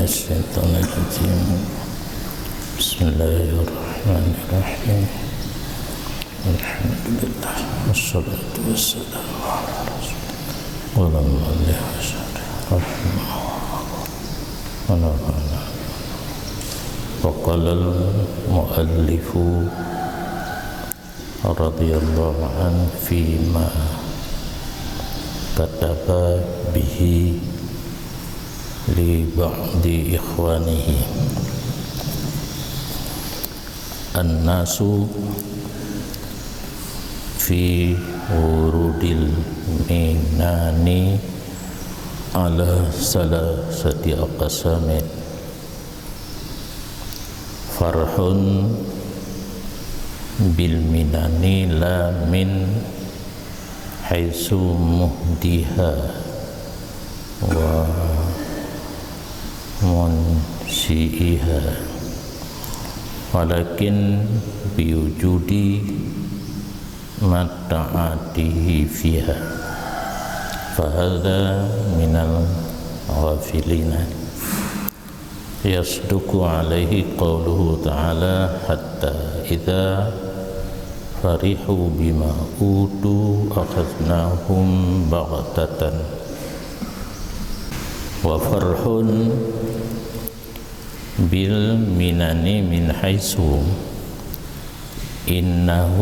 الشيطان الرجيم بسم الله الرحمن الرحيم الحمد لله والصلاة والسلام على رسول الله والله رحمه الله. وقال المؤلف رضي الله عنه فيما كتب به لبعض إخوانه الناس في ورود المنان على ثلاثة أقسام فرح بالمنان لا من حيث مهديها ومنشئها ولكن بوجود متعاته فيها فهذا من الغافلين يصدق عليه قوله تعالى حتى إذا فرحوا بما أوتوا أخذناهم بغتة وفرح بالمنن من حيث إنه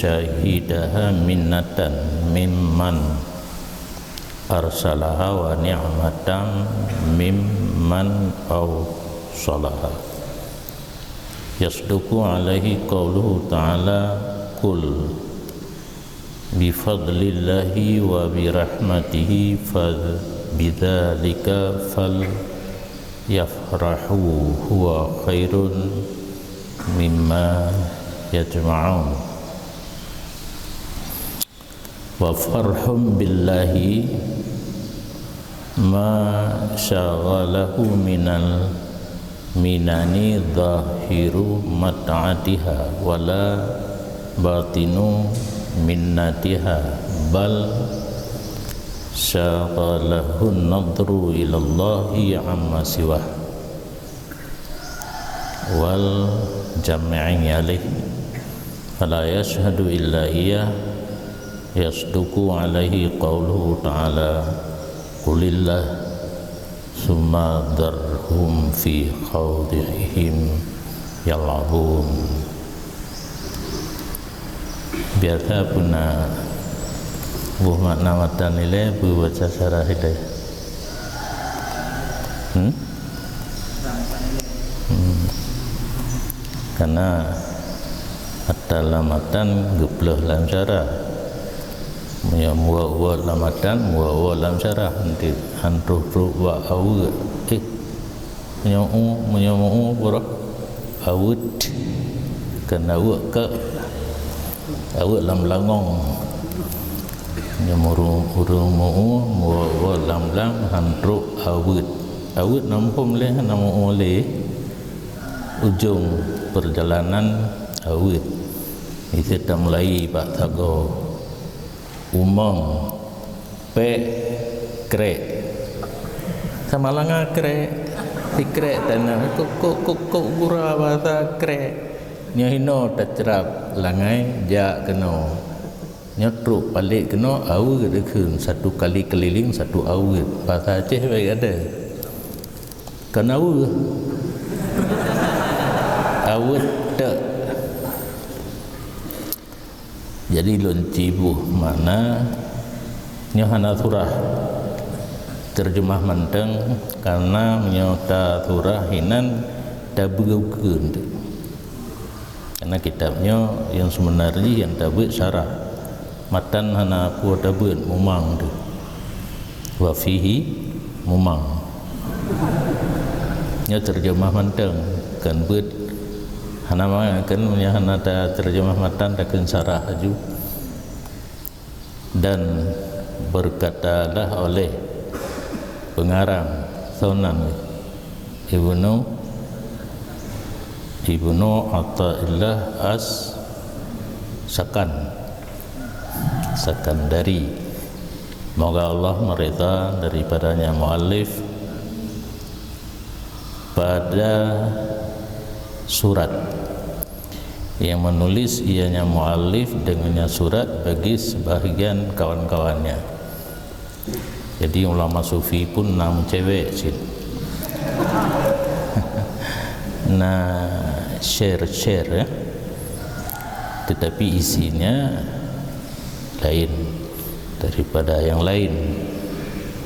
شهدها منة ممن أرسلها ونعمة ممن أوصلها يصدق عليه قوله تعالى قل بفضل الله وبرحمته فبذلك فليفرحوا هو خير مما يجمعون وفرح بالله ما شغله من المنن ظاهر متعتها ولا باطن منتها بل شغله النظر إلى الله عما سواه والجمع عليه فلا يشهد إلا إياه يصدق عليه قوله تعالى قل الله ثم ذرهم في خوضهم يلعبون. Biasa puna buh makna matan nilai bu baca syarah hidayah. Karena ada lamatan geblah lam syarah. Mua lamatan mua lam syarah nanti hantu wa awu menyamu berah awut kena awut ke awut lam langong nyamuru mua lam hantu awut nampum leh namu oleh ujung perjalanan awut itu dah mulai Pak Tago umong pe krek sama langa krek krek tanah kok gura bahasa krek nyahino tercerap langai jak keno nyotruk balik keno awut dekun satu kali keliling satu awut bahasa Aceh baik ada kan awut tak jadi loncibuh mana nyohana surah terjemah menteng karena menyota surah hinan dabugeun karena kitabnya yang sebenarnya yang tabut syarah matan hana ku tabut mumang tu wa fihi mumang nya terjemah menteng kan but hana kan hana terjemah matan takkan syarah aju dan berkatalah oleh pengarang Sunan Ibnu Athaillah Sakandari, moga Allah meridha daripadanya muallif pada surat yang menulis ianya muallif dengannya surat bagi sebahagian kawan-kawannya. Jadi ulama sufi pun nam cewek sih. Nah, share ya. Tetapi isinya lain daripada yang lain,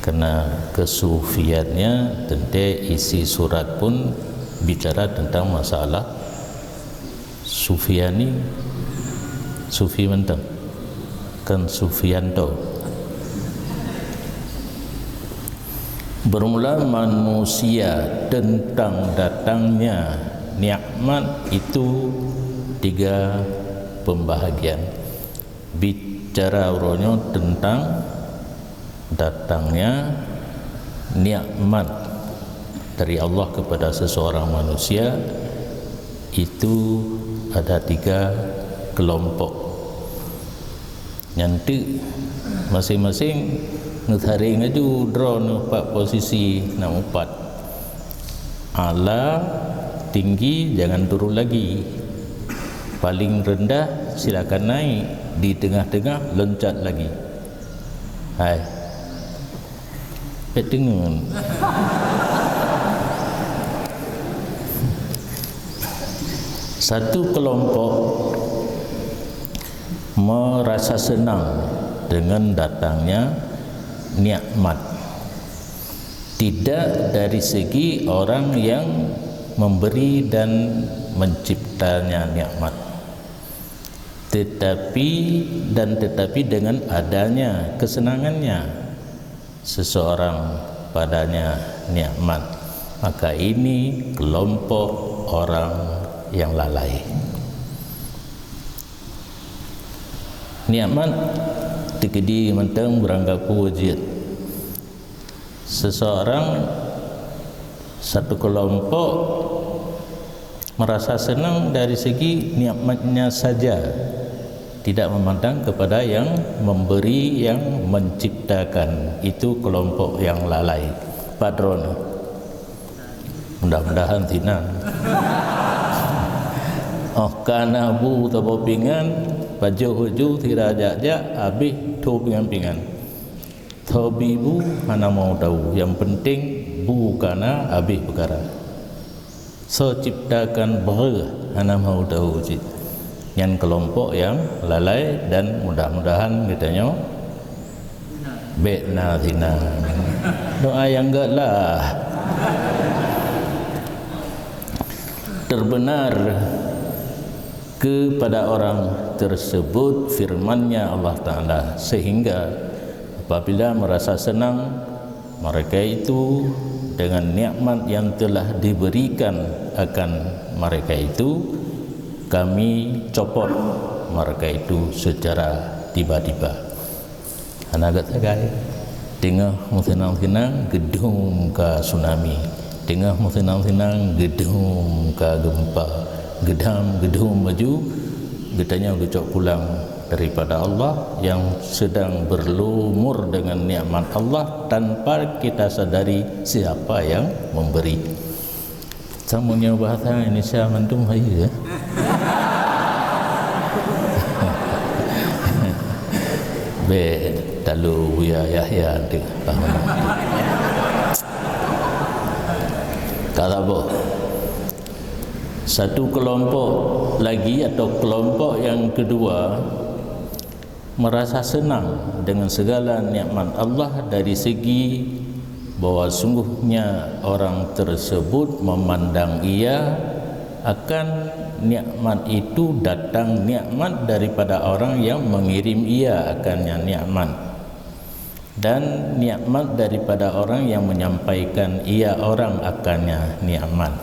karena kesufiannya tentu isi surat pun bicara tentang masalah sufiani, sufi menteng kan sufianto. Bermula manusia tentang datangnya nikmat itu 3 pembahagian. Bicara uronyo tentang datangnya nikmat dari Allah kepada seseorang manusia itu ada 3 kelompok. Nanti masing-masing ngetaring itu drone 4 posisi 64. Ala tinggi jangan turun lagi, paling rendah silakan naik, di tengah-tengah loncat lagi. Hai, dengar. Satu kelompok merasa senang dengan datangnya nikmat, tidak dari segi orang yang memberi dan menciptanya nikmat, tetapi dengan adanya kesenangannya seseorang padanya nikmat, maka ini kelompok orang yang lalai. Nikmat tikedi mentang beranggapu wajib. Seseorang satu kelompok merasa senang dari segi nikmatnya saja, tidak memandang kepada yang memberi, yang menciptakan. Itu kelompok yang lalai. Patron, mudah-mudahan tidak. Oh kana bu tapopingan baju huju tidak jajak habis tu pingan-pingan. Tabibu mana mau tahu, yang penting bukana habis perkara. So ciptakan ber mana mau tahu cik. Yang kelompok yang lalai dan mudah-mudahan katanya benar tina. Doa yang enggak lah. Terbenar kepada orang tersebut firman-Nya Allah Ta'ala, sehingga apabila merasa senang mereka itu dengan nikmat yang telah diberikan akan mereka itu, kami copot mereka itu secara tiba-tiba. Anak kata tengah musenang-senang gedung ke tsunami, tengah musenang-senang gedung ke gempa, gedung maju, getanya gecok pulang daripada Allah yang sedang berlumur dengan nikmat Allah tanpa kita sadari siapa yang memberi. Samunya bahasa Indonesia mantum hai ya. Be talu ya Yahya nanti. Kata boh. Satu kelompok lagi atau kelompok yang kedua merasa senang dengan segala nikmat Allah dari segi bahwa sungguhnya orang tersebut memandang ia akan nikmat itu datang nikmat daripada orang yang mengirim ia akannya nikmat, dan nikmat daripada orang yang menyampaikan ia orang akannya nikmat.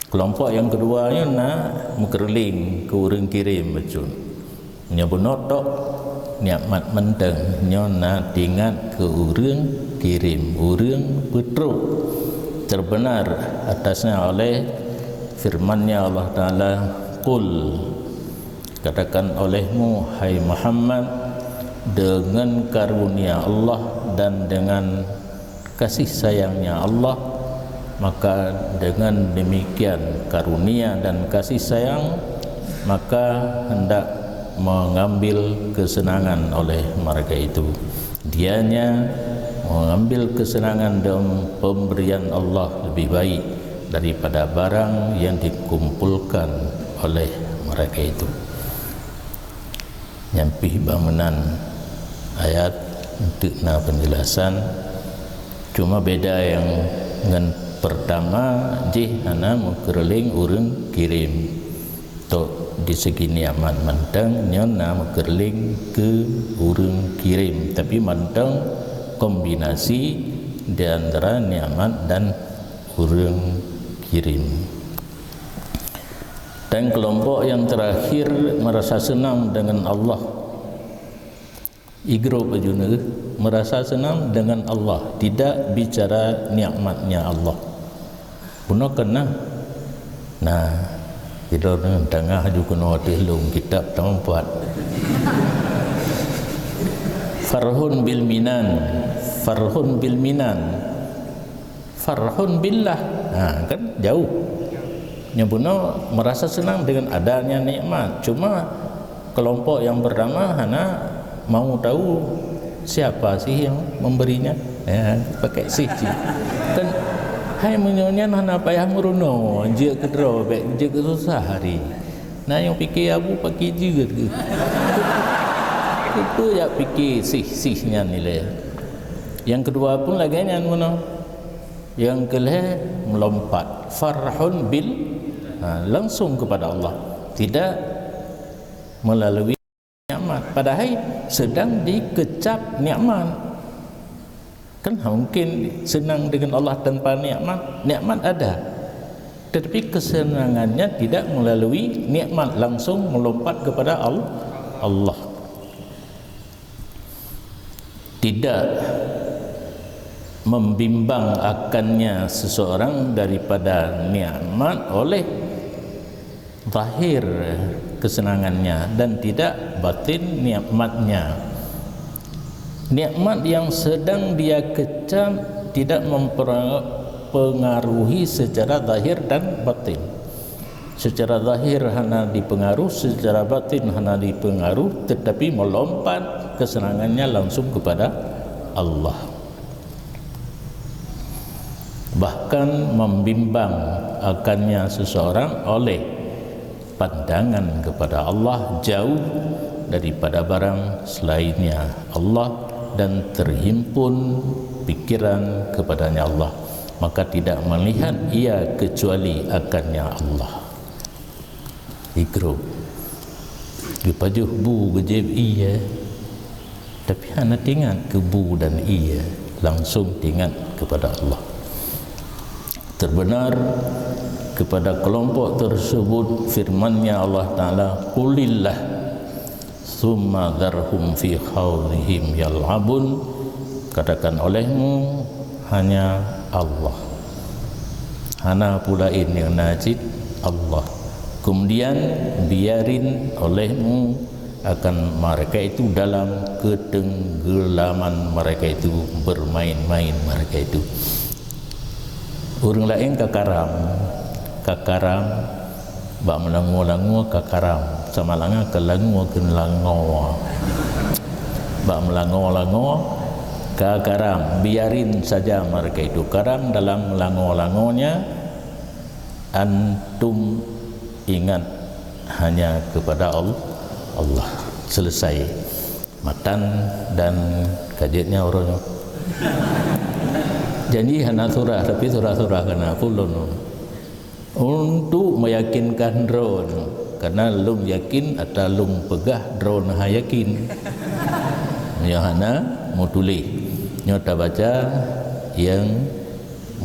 Kelompok yang kedua ni nak mukerling ke urang kirim betul. Nya benotok nikmat menteng nya nak tingat ke urang kirim, urang petruk. Terbenar atasnya oleh firman-Nya Allah Ta'ala, qul, katakan olehmu hai Muhammad, dengan karunia Allah dan dengan kasih sayangnya Allah, maka dengan demikian karunia dan kasih sayang maka hendak mengambil kesenangan oleh mereka itu. Dianya mengambil kesenangan dalam pemberian Allah lebih baik daripada barang yang dikumpulkan oleh mereka itu. Nyampih bangunan ayat untuk penjelasan, cuma beda yang dengan pertama jih hana mukerling urang kirim tok di segi niaman mantang nyona mukerling ke urang kirim, tapi mantang kombinasi di antara niamat dan urang kirim. Dan kelompok yang terakhir merasa senang dengan Allah. Igro pejuna merasa senang dengan Allah, tidak bicara nikmatnya Allah. Puno kena. Nah, kita dengan tengah juga no telung kitab tempat. Farhun bil minan, farhun bil minan, farhun billah. Nah, kan jauh. Nyabuno merasa senang dengan adanya nikmat. Cuma kelompok yang pertama hana mau tahu siapa sih yang memberinya. Ya, pakai siji. Kan hai menyonya hana payah meruno, je kedro, je susah hari. Nah yang fikir abu pakai juga ke. Itu ya fikir sih-sihnya nilai. Yang kedua pun lagi yang mana? Yang kelih melompat farhun bil langsung kepada Allah, tidak melalui nikmat. Padahal sedang dikecap nikmat. Kan mungkin senang dengan Allah tanpa nikmat. Nikmat ada, tetapi kesenangannya tidak melalui nikmat, langsung melompat kepada Allah. Tidak membimbang akannya seseorang daripada nikmat oleh zahir kesenangannya dan tidak batin nikmatnya. Nikmat yang sedang dia kecam tidak mempengaruhi secara zahir dan batin. Secara zahir hanya dipengaruh, secara batin hanya dipengaruh, tetapi melompat kesenangannya langsung kepada Allah. Bahkan membimbang akannya seseorang oleh pandangan kepada Allah jauh daripada barang selainnya Allah dan terhimpun pikiran kepadanya Allah, maka tidak melihat ia kecuali akannya Allah. Ikro dipajuh bu gejeb iya, tapi hanya ingat ke bu dan iya, langsung ingat kepada Allah. Terbenar kepada kelompok tersebut firman-Nya Allah Ta'ala, qulillah summa dharhum fi khawdihim yal'abun, katakan olehmu hanya Allah, hana pula ini najib Allah, kemudian biarin olehmu akan mereka itu dalam ketenggelaman mereka itu, bermain-main mereka itu. Orang lain kakaram bak melangu-langu kakaram, sama langa kelangu kelango, bak melangu-langu kakaram, biarin saja mereka itu. Karam dalam melangu-langunya, antum ingat hanya kepada Allah. Selesai matan dan kajetnya orang janji hana surah, tapi surah-surah kena pulun untuk meyakinkan drone, karena lum yakin atau lum pegah drone ha yakin. Nya hana mutulih nyota baca yang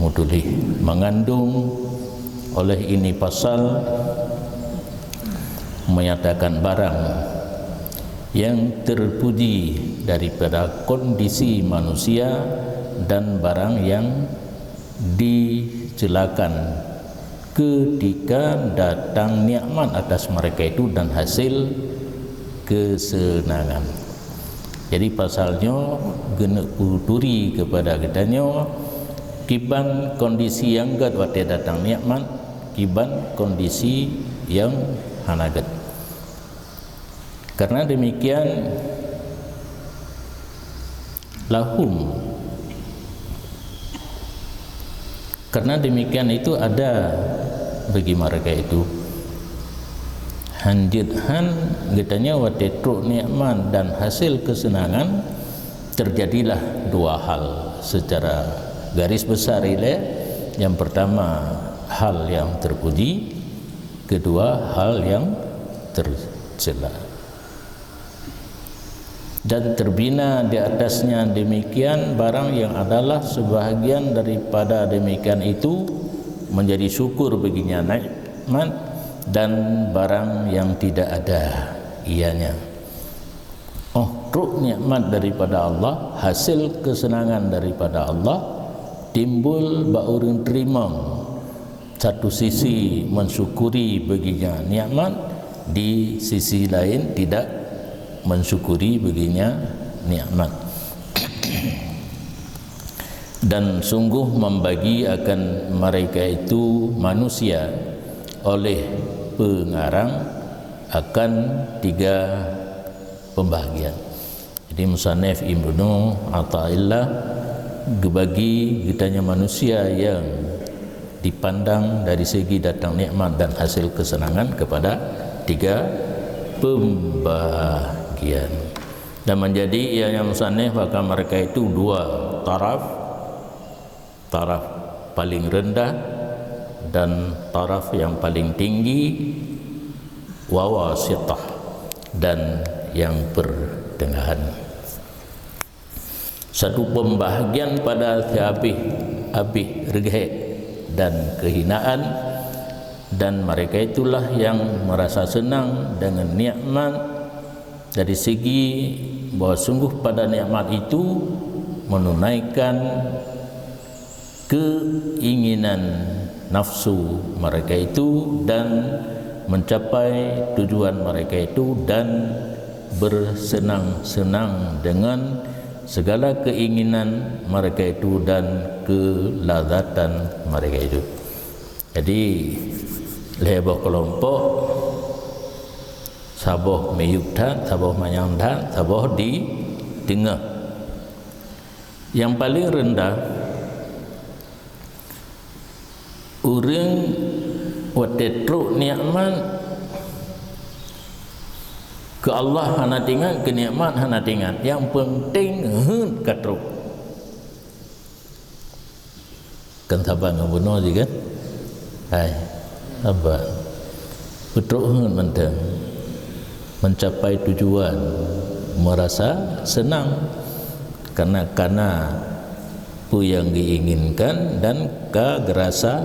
mutulih mengandung oleh ini pasal menyatakan barang yang terpuji daripada kondisi manusia dan barang yang dicelakan ketika datang nikmat atas mereka itu dan hasil kesenangan. Jadi pasalnya genek puturi kepada kitanya kiban kondisi yang gad wate datang nikmat, kiban kondisi yang hanagat. Karena demikian lahum, karena demikian itu ada bagi mereka itu hanjithan getanya wate truk nikmat dan hasil kesenangan. Terjadilah dua hal secara garis besar ile. Yang pertama hal yang terpuji, kedua hal yang tercela, dan terbina di atasnya demikian barang yang adalah sebahagian daripada demikian itu menjadi syukur baginya nikmat, dan barang yang tidak ada ianya. Truk nikmat daripada Allah, hasil kesenangan daripada Allah, timbul bauring terima satu sisi mensyukuri baginya nikmat, di sisi lain tidak mensyukuri baginya nikmat. Dan sungguh membagi akan mereka itu manusia oleh pengarang akan tiga pembahagian. Jadi musannif Ibnu Athaillah gebagi kitanya manusia yang dipandang dari segi datang nikmat dan hasil kesenangan kepada tiga pembahagian. Dan menjadi ianya musannif maka mereka itu dua taraf, taraf paling rendah dan taraf yang paling tinggi, wawasithah dan yang pertengahan. Satu pembahagian pada habis regeh dan kehinaan, dan mereka itulah yang merasa senang dengan nikmat dari segi bahwa sungguh pada nikmat itu menunaikan keinginan nafsu mereka itu dan mencapai tujuan mereka itu, dan bersenang-senang dengan segala keinginan mereka itu dan kelazatan mereka itu. Jadi lebah kelompok saboh meyukta, saboh manyangda, saboh di tengah. Yang paling rendah orang watetruk nikmat ke Allah hana tingat, ke nikmat hana tingat. Yang penting katruk. Kan sabar ngabuno je kan? Hai, sabar. Betruk mentang mencapai tujuan, merasa senang karena apa yang diinginkan dan gerasa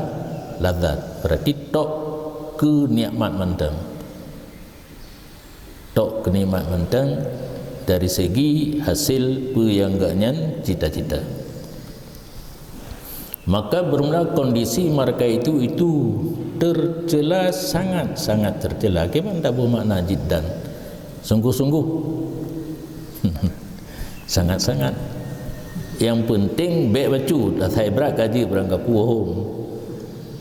lazat. Berarti tok kenikmat mentang. Tok kenikmat mentang dari segi hasil peyanggangan cita-cita. Maka bermula kondisi mereka itu tercela, sangat-sangat tercela. Bagaimana tak bermakna jiddan, sungguh-sungguh sangat-sangat. Yang penting baik bacu dah saya berat kaji berangkat puhum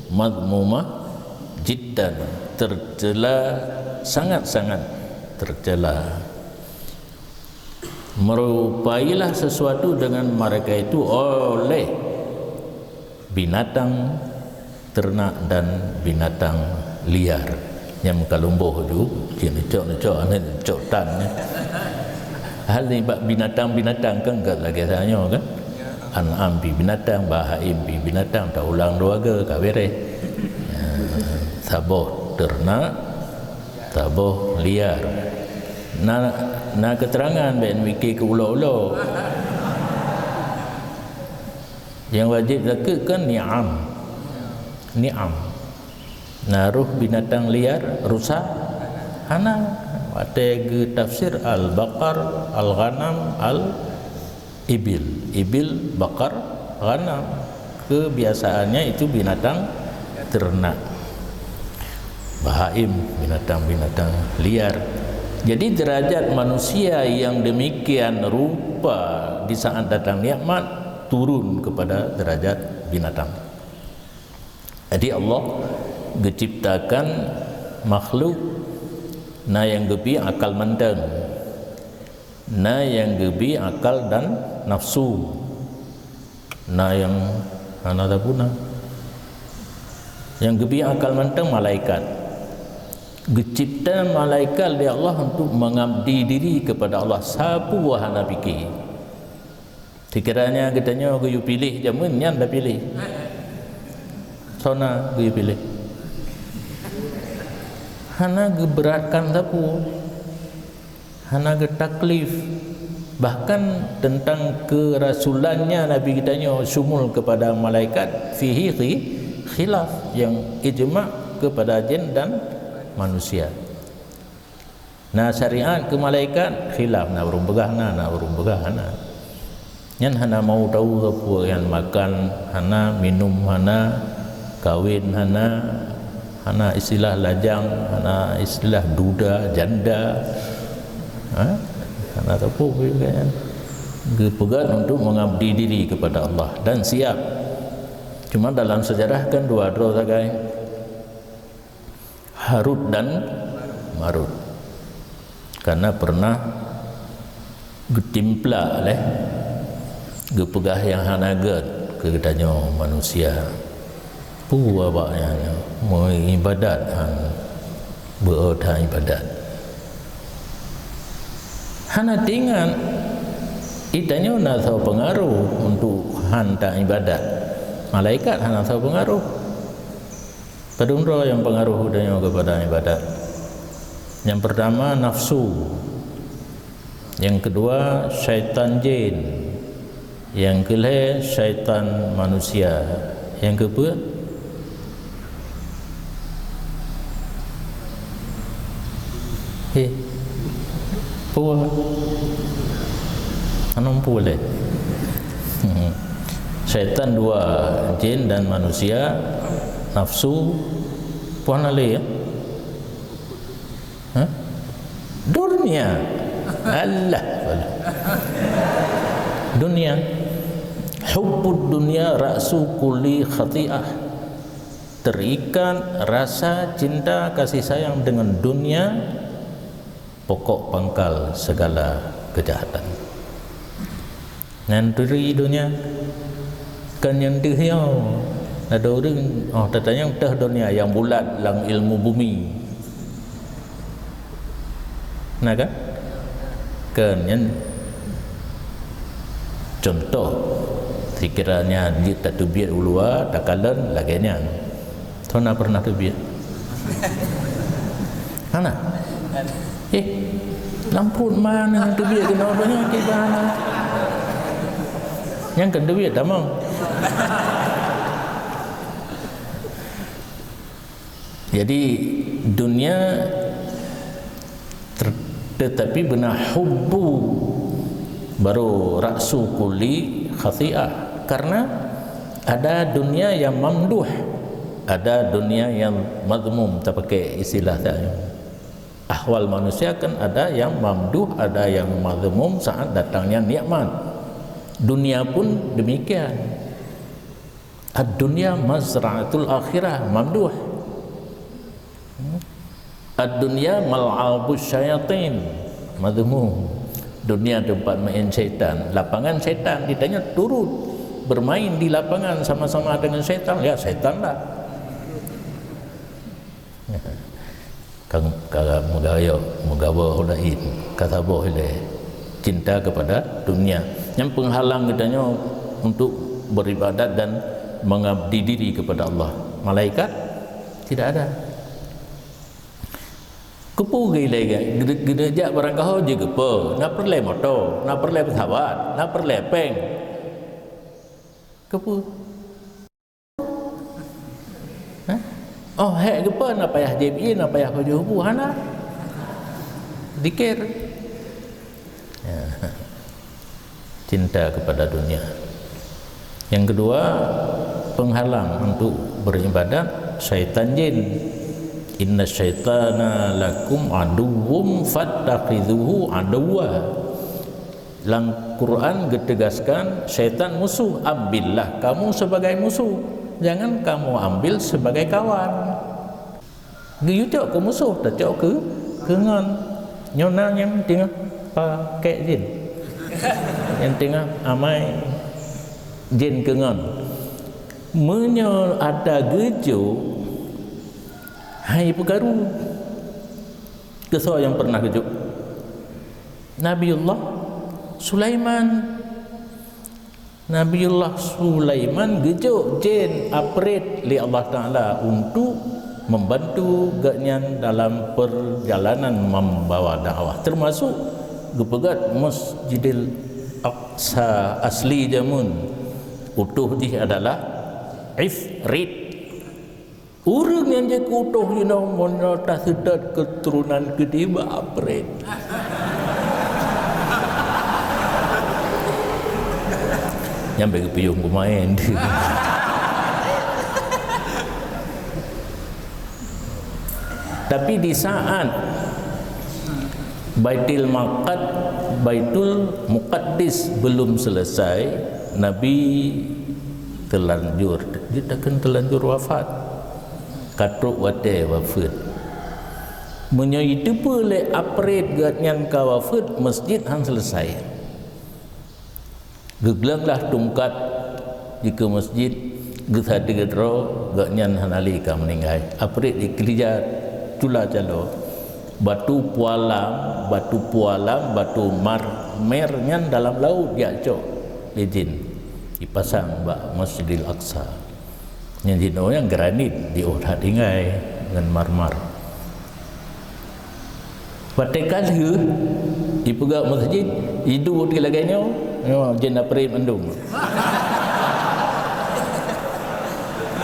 madmumah jiddan, tercela, sangat-sangat tercela. Merupailah sesuatu dengan mereka itu oleh binatang ternak dan binatang liar yang kalumbuh tu necok necok tan. Hal ni binatang-binatang kan enggak lagi tanya kan. An'am bi binatang, bahaim bi binatang, tak ulang dua ke kabere. Saboh ternak, saboh liar. Na keterangan ben mikir ke ulo-ulo. Yang wajib zakat kan ni'am. Naruh binatang liar rusak hana. Ada tafsir al-baqar, al-ghanam, al-ibil. Ibil, bakar, ghanam. Kebiasaannya itu binatang ternak. Bahaim, binatang-binatang liar. Jadi derajat manusia yang demikian rupa di saat datang nikmat turun kepada derajat binatang. Jadi Allah menciptakan makhluk na yang gebi akal mendeng, na yang gebi akal dan nafsu, na yang anadapuna yang gebi akal mendeng malaikat. Dicipta malaikat oleh Allah untuk mengabdi diri kepada Allah. Sapu wahana fikir. Sekiranya katanya aku pilih jamun nyan dah pilih. Sona aku pilih. Hana geberatkan sapu. Hana taklif. Bahkan tentang kerasulannya Nabi kitanya sumul kepada malaikat fihi khilaf, yang ijma' kepada jin dan manusia. Nah syariat ke malaikat khilaf, nak urung begahna, nak urung begahna. Yang hana mau tahu apa yang makan, hana minum, hana kawin, hana istilah lajang, hana istilah duda, janda, hana tahu kan. Kepegat untuk mengabdi diri kepada Allah dan siap. Cuma dalam sejarah kan dua sagai, Harut dan Marut, karena pernah getimpla oleh gepegah yang hanagat kegetanya manusia pu abaknya mau ibadat berada ibadat hana tingan itanya nak tahu pengaruh untuk hanta ibadat. Malaikat hana tahu pengaruh. Kedua yang pengaruh udahnya kepada ibadat. Yang pertama nafsu, yang kedua syaitan jin, yang ketiga syaitan manusia, yang keempat puah anum boleh syaitan dua, jin dan manusia, nafsu puan ali ya. Dunia Allah dunia, hubbud dunia ra'su kulli khati'ah. Terikat rasa cinta kasih sayang dengan dunia pokok pangkal segala kejahatan. Nan dari dunia kan yang dihiau ada orang tatanya teh dunia yang bulat lang ilmu bumi. Nah kan yang contoh sekiranya dia tak terbiat ulua takalan laganya Tona pernah terbiat mana lampun mana yang terbiat kena banyak kibana yang kan terbiat tak mau jadi dunia tetapi benar hubbu baru raksu kulli khati'ah, karena ada dunia yang mamduh, ada dunia yang madmum. Tak pakai istilah tadi. Ahwal manusia kan ada yang mamduh, ada yang madmum saat datangnya nikmat. Dunia pun demikian. Ad-dunya mazra'atul akhirah, mamduh. Ad-dunya mal'abus syayatin, madmum. Dunia tempat main syaitan, lapangan syaitan. Ditanya turut bermain di lapangan sama-sama dengan syaitan, ya syaitan lah. Kang mugayo mugawa hulain kata boleh cinta kepada dunia yang penghalang katanya untuk beribadat dan mengabdi diri kepada Allah. Malaikat tidak ada. Kepu gila gedejak barang kau je kepa, nak perle motor, nak perle pesawat, nak perle peng. Kepu. Oh, hek kepa nak payah JPI, nak payah baju hubu hana. Dikir. Ya. Cinta kepada dunia. Yang kedua, penghalang untuk beribadat syaitan jin. Inna syaitana lakum aduwwum fattakhidhuhu aduwwa. Dalam Quran ditegaskan syaitan musuh, ambillah kamu sebagai musuh, jangan kamu ambil sebagai kawan. Dia cok ke musuh, tak cok ke ngan. Nyona yang tengah pakai jin, yang tengah amai jin ke ngan. Menyo ada gejo, hai pergaru. Kesal yang pernah gejo. Nabiullah Sulaiman gejuk jin apret li Allah Ta'ala untuk membantu gaknyan dalam perjalanan membawa dakwah, termasuk gepegat Masjidil Aqsa asli jamun utuh di adalah ifrit. Urang yang je utuh monota sedat keturunan kedua apret. Yang bagi piyung kumain. Tapi di saat Baitul Muqaddis belum selesai, Nabi terlanjur, dia takkan terlanjur wafat. Katruk wate wafat. Menyai itu boleh apret gatnyan ka wafat, masjid hang selesai. Geglanglah tungkat jika masjid gethade gedro gaknyan hanali ka meninggal. Apret dikejar tula jalo batu pualam batu mernya dalam laut dia cok izin dipasang bak Masjidil Aqsa yang jino yang granit diolah dingai dengan marmar. Patekan ke dipegak masjid hidup di laganya jin apret mendung.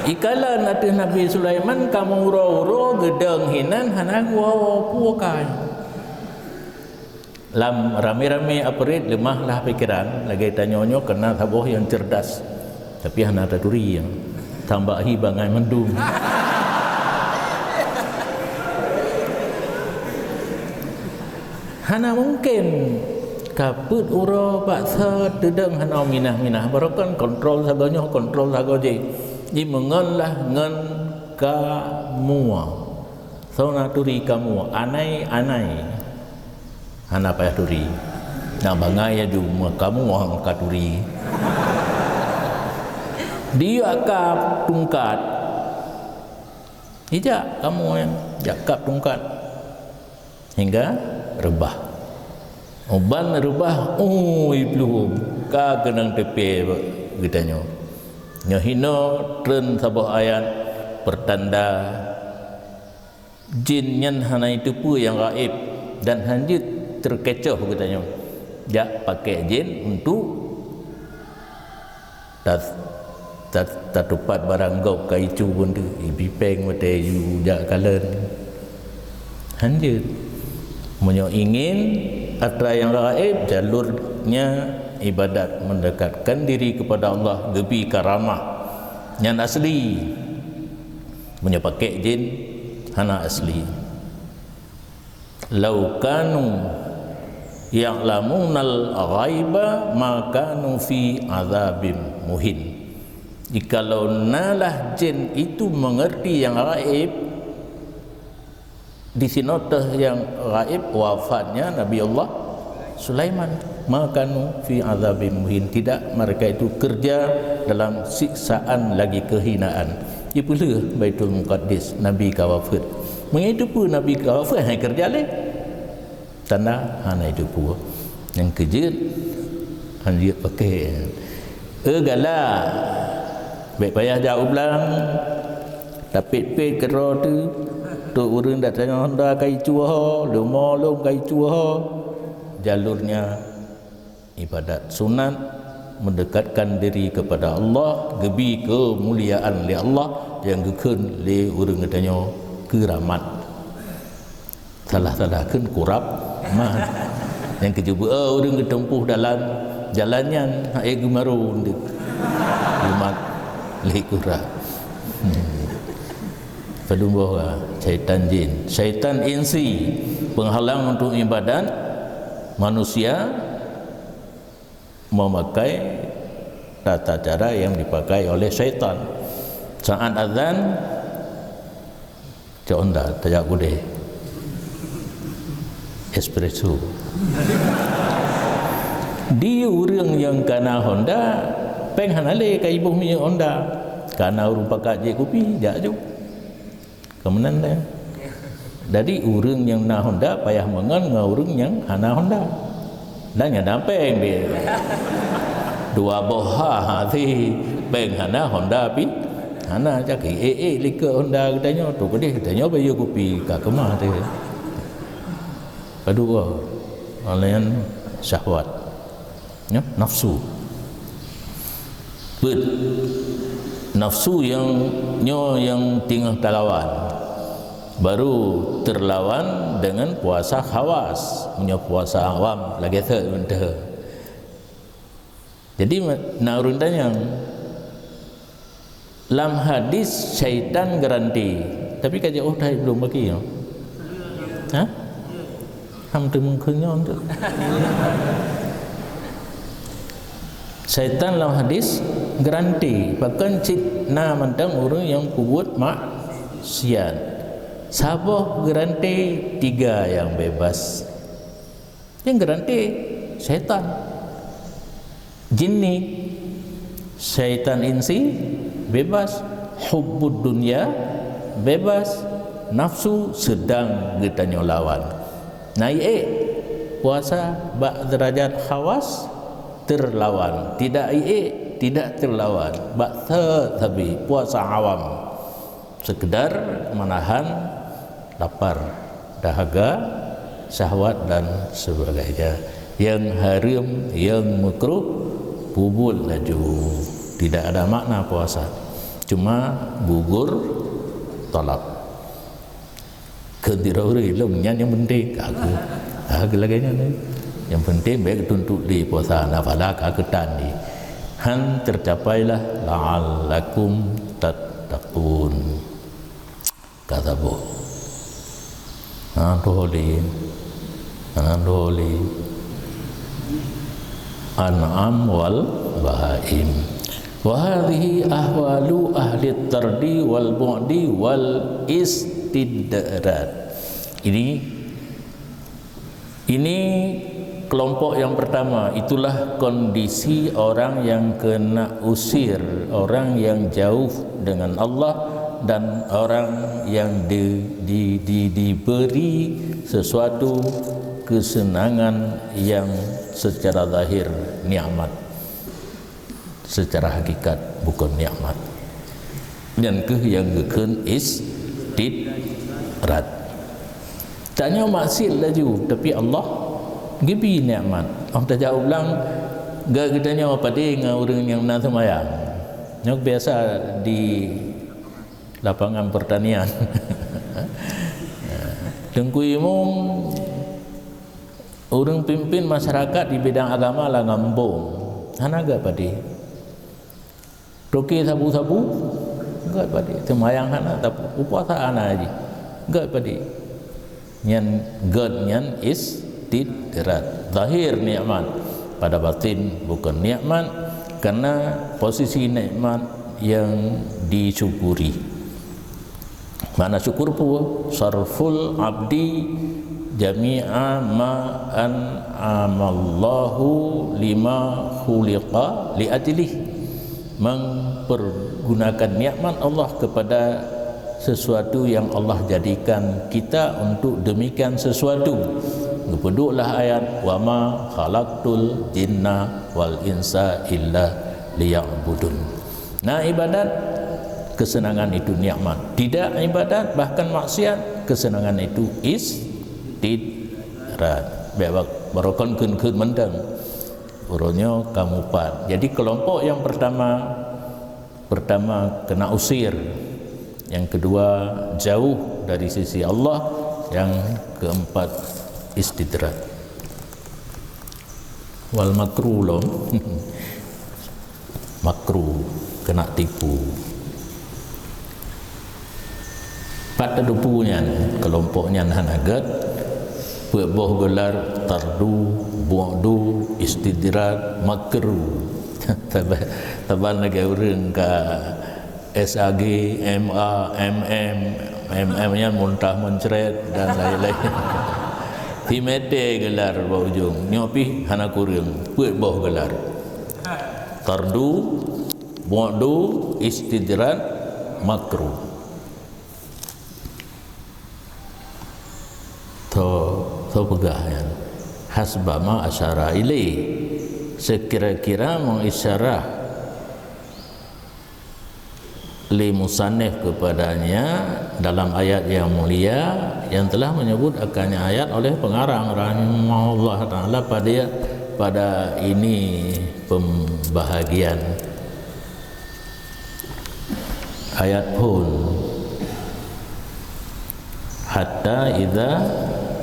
Ikalan atas Nabi Sulaiman kamu uro-uro gedeng hinan hanang wawo puakai. Lam rame-rame apret lemahlah pikiran lagi tanyonyo kena taboh yang cerdas. Tapi hana taduri yang tambah hibangan mendung. Hana mungkin kaput uro baksa dedeng hana minah-minah barokan kontrol sagonyo kontrol sagoje. Di mengolah ngan kamu sauna turi kamu anai hana payah turi nak bangai aju kamu orang katuri dia kap tungkat hijak kamu yang jakap tungkat hingga rebah oban rebah belum ka kenang tepe gitanya nyahino tren sabah ayat pertanda jin yang hana itu pun yang gaib dan hanjut terkecoh katanya jak pakai jin untuk tatupat barang gop kaicu pun tu ibipeng mate yu jak kalen hanjut menyo ingin atra yang gaib jalurnya ibadat mendekatkan diri kepada Allah gebi karamah yang asli punya pakai jin hana asli lau kanu ya'lamunal ghaiba ma kanu fi azabim muhin. Jikalau nalah jin itu mengerti yang gaib di sinotah yang gaib wafatnya Nabi Allah Sulaiman makanu fi azabim muhin, tidak mereka itu kerja dalam siksaan lagi kehinaan. Itulah Baitul Muqaddis Nabi kawafat. Mengitu pun Nabi kawafat hanya kerja le. Tanda hana itu pun yang kejut hanjir pakai egala baik payah jauh belang tapi pet kero tu urang datang Honda kai cuah lumolong kai cuah jalurnya ibadat sunat mendekatkan diri kepada Allah gebi kemuliaan li Allah yang gekeun li urang katanya keramat salah-salahkeun kurap mah yang kejubu urang ketempuh dalam jalannya hae gumaru ndik umat li kurap pedumbuh syaitan jin syaitan insi penghalang untuk ibadat manusia memakai tata cara yang dipakai oleh syaitan. Saat azan Honda tajak gede espresso. Di orang yang kana Honda peng hanale ka ibu minyak Honda kana urang pakai je kopi jak ju kemenan dah. Jadi orang yang na Honda payah mengan dengan orang yang hana Honda dan yang peng dia dua boha hati peng hana Honda pi hana caki lika Honda katanya tu kedih katanya bayar kopi kat kemah tu kedua olayan syahwat ya, nafsu bet nafsu yang tinggal terlawan baru terlawan dengan puasa khawas punya puasa awam lagi mentah. Jadi narun tanya lam hadis syaitan garanti tapi kaji dah belum bagi ya ha hampir mungkinnya untuk syaitan lam hadis garanti bahkan cik na mandang orang yang kubut maksiat sabah garanti 3 yang bebas yang garanti syaitan jinni syaitan insi bebas hubbud dunia bebas nafsu sedang kita lawan naik puasa bak derajat khawas terlawan tidak tidak terlawan bak tapi puasa awam sekedar menahan lapar dahaga syahwat dan sebagainya yang haram yang makruh bubul laju tidak ada makna puasa cuma gugur tolak kedirauri lumnya yang penting aku lagi yang penting baik tuntut di puasa nafala kagetan di han tercapailah la'allakum tattaqun kata bu doholi an'am wal bahaim wa hadhihi ahwalu ahli tardi wal bu'di wal istidrat. Ini kelompok yang pertama, itulah kondisi orang yang kena usir, orang yang jauh dengan Allah dan orang yang diberi sesuatu kesenangan yang secara zahir nikmat, secara hakikat bukan nikmat. Dan yang gekeun istidrat. Tanya maksiat laju tapi Allah gibi nikmat. Allah jawab ulang gak kitanya apa dia dengan orang yang nak sembahyang. Yang biasa di lapangan pertanian. Tengku umum orang pimpin masyarakat di bidang agama lah ngambung. Hana gak padi. Roki sabu-sabu gak padi. Sembahyang hana tapi puasa hana aja. Gak padi. Nyan god nyan istidrat. Zahir nikmat, pada batin bukan nikmat karena posisi nikmat yang disyukuri. Mana syukur pun sarful abdi jami'a ma an'amallahu lima khuliqa li'ajlih, mempergunakan nikmat Allah kepada sesuatu yang Allah jadikan kita untuk demikian sesuatu. Ngepeduklah ayat wa ma khalaqtul jinna wal insa illa liya'budun. Nah, ibadat kesenangan itu nikmat, tidak ibadat bahkan maksiat kesenangan itu istidrat. Bebak barokon kun mendang uronyo kamu pat. Jadi kelompok yang pertama kena usir, yang kedua jauh dari sisi Allah, yang keempat istidrat. Wal makruh lom makruh kena tipu. Pada dupunya kelompoknya hanagat boh gelar tardu, bu'du, istidrat, makru. Tabal lagi urang ka SAG, MA, MM nya muntah mencret dan lain-lain. Timete gelar bau ujung nyopi hana kurang boh gelar tardu, bu'du, istidrat, makru. To pegahan hasbama asyara ilaih, sekira-kira mengisyarah li musannif kepadanya dalam ayat yang mulia yang telah menyebut akannya ayat oleh pengarang rahimahullah ta'ala pada ini pembahagian ayat pun hatta idza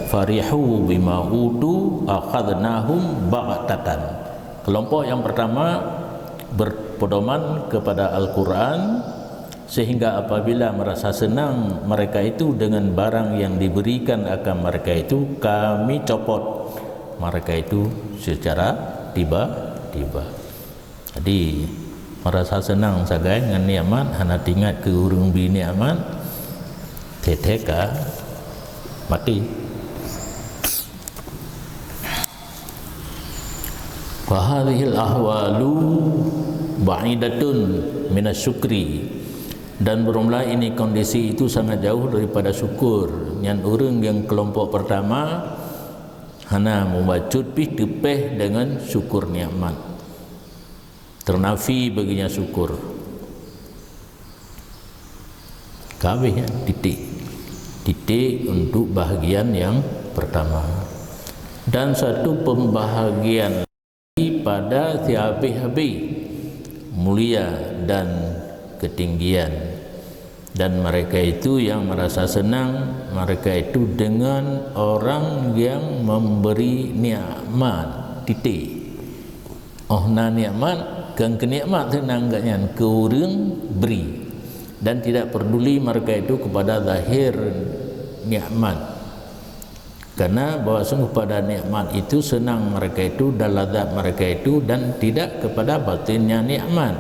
farihu bima utu akhadnahum baghtatan. Kelompok yang pertama berpedoman kepada Al-Quran, sehingga apabila merasa senang mereka itu dengan barang yang diberikan akan mereka itu, kami copot mereka itu secara tiba-tiba. Jadi merasa senang sagai dengan nikmat, hana tingat ke urung bi nikmat, teteka mati. Fahadhil ahwalu ba'idatun minasyukri, dan bermula ini kondisi itu sangat jauh daripada syukur. Yang orang yang kelompok pertama hana membacut pi tepeh dengan syukur nikmat, ternafi baginya syukur. Kabeh ya, titik untuk bahagian yang pertama. Dan satu pembahagian pada habis-habis mulia dan ketinggian, dan mereka itu yang merasa senang mereka itu dengan orang yang memberi nikmat titik. Oh na nikmat kan kenikmat senang gaknya ke urang beri, dan tidak peduli mereka itu kepada zahir nikmat, karena bahwa sungguh pada nikmat itu senang mereka itu dan lazat mereka itu, dan tidak kepada batinnya nikmat.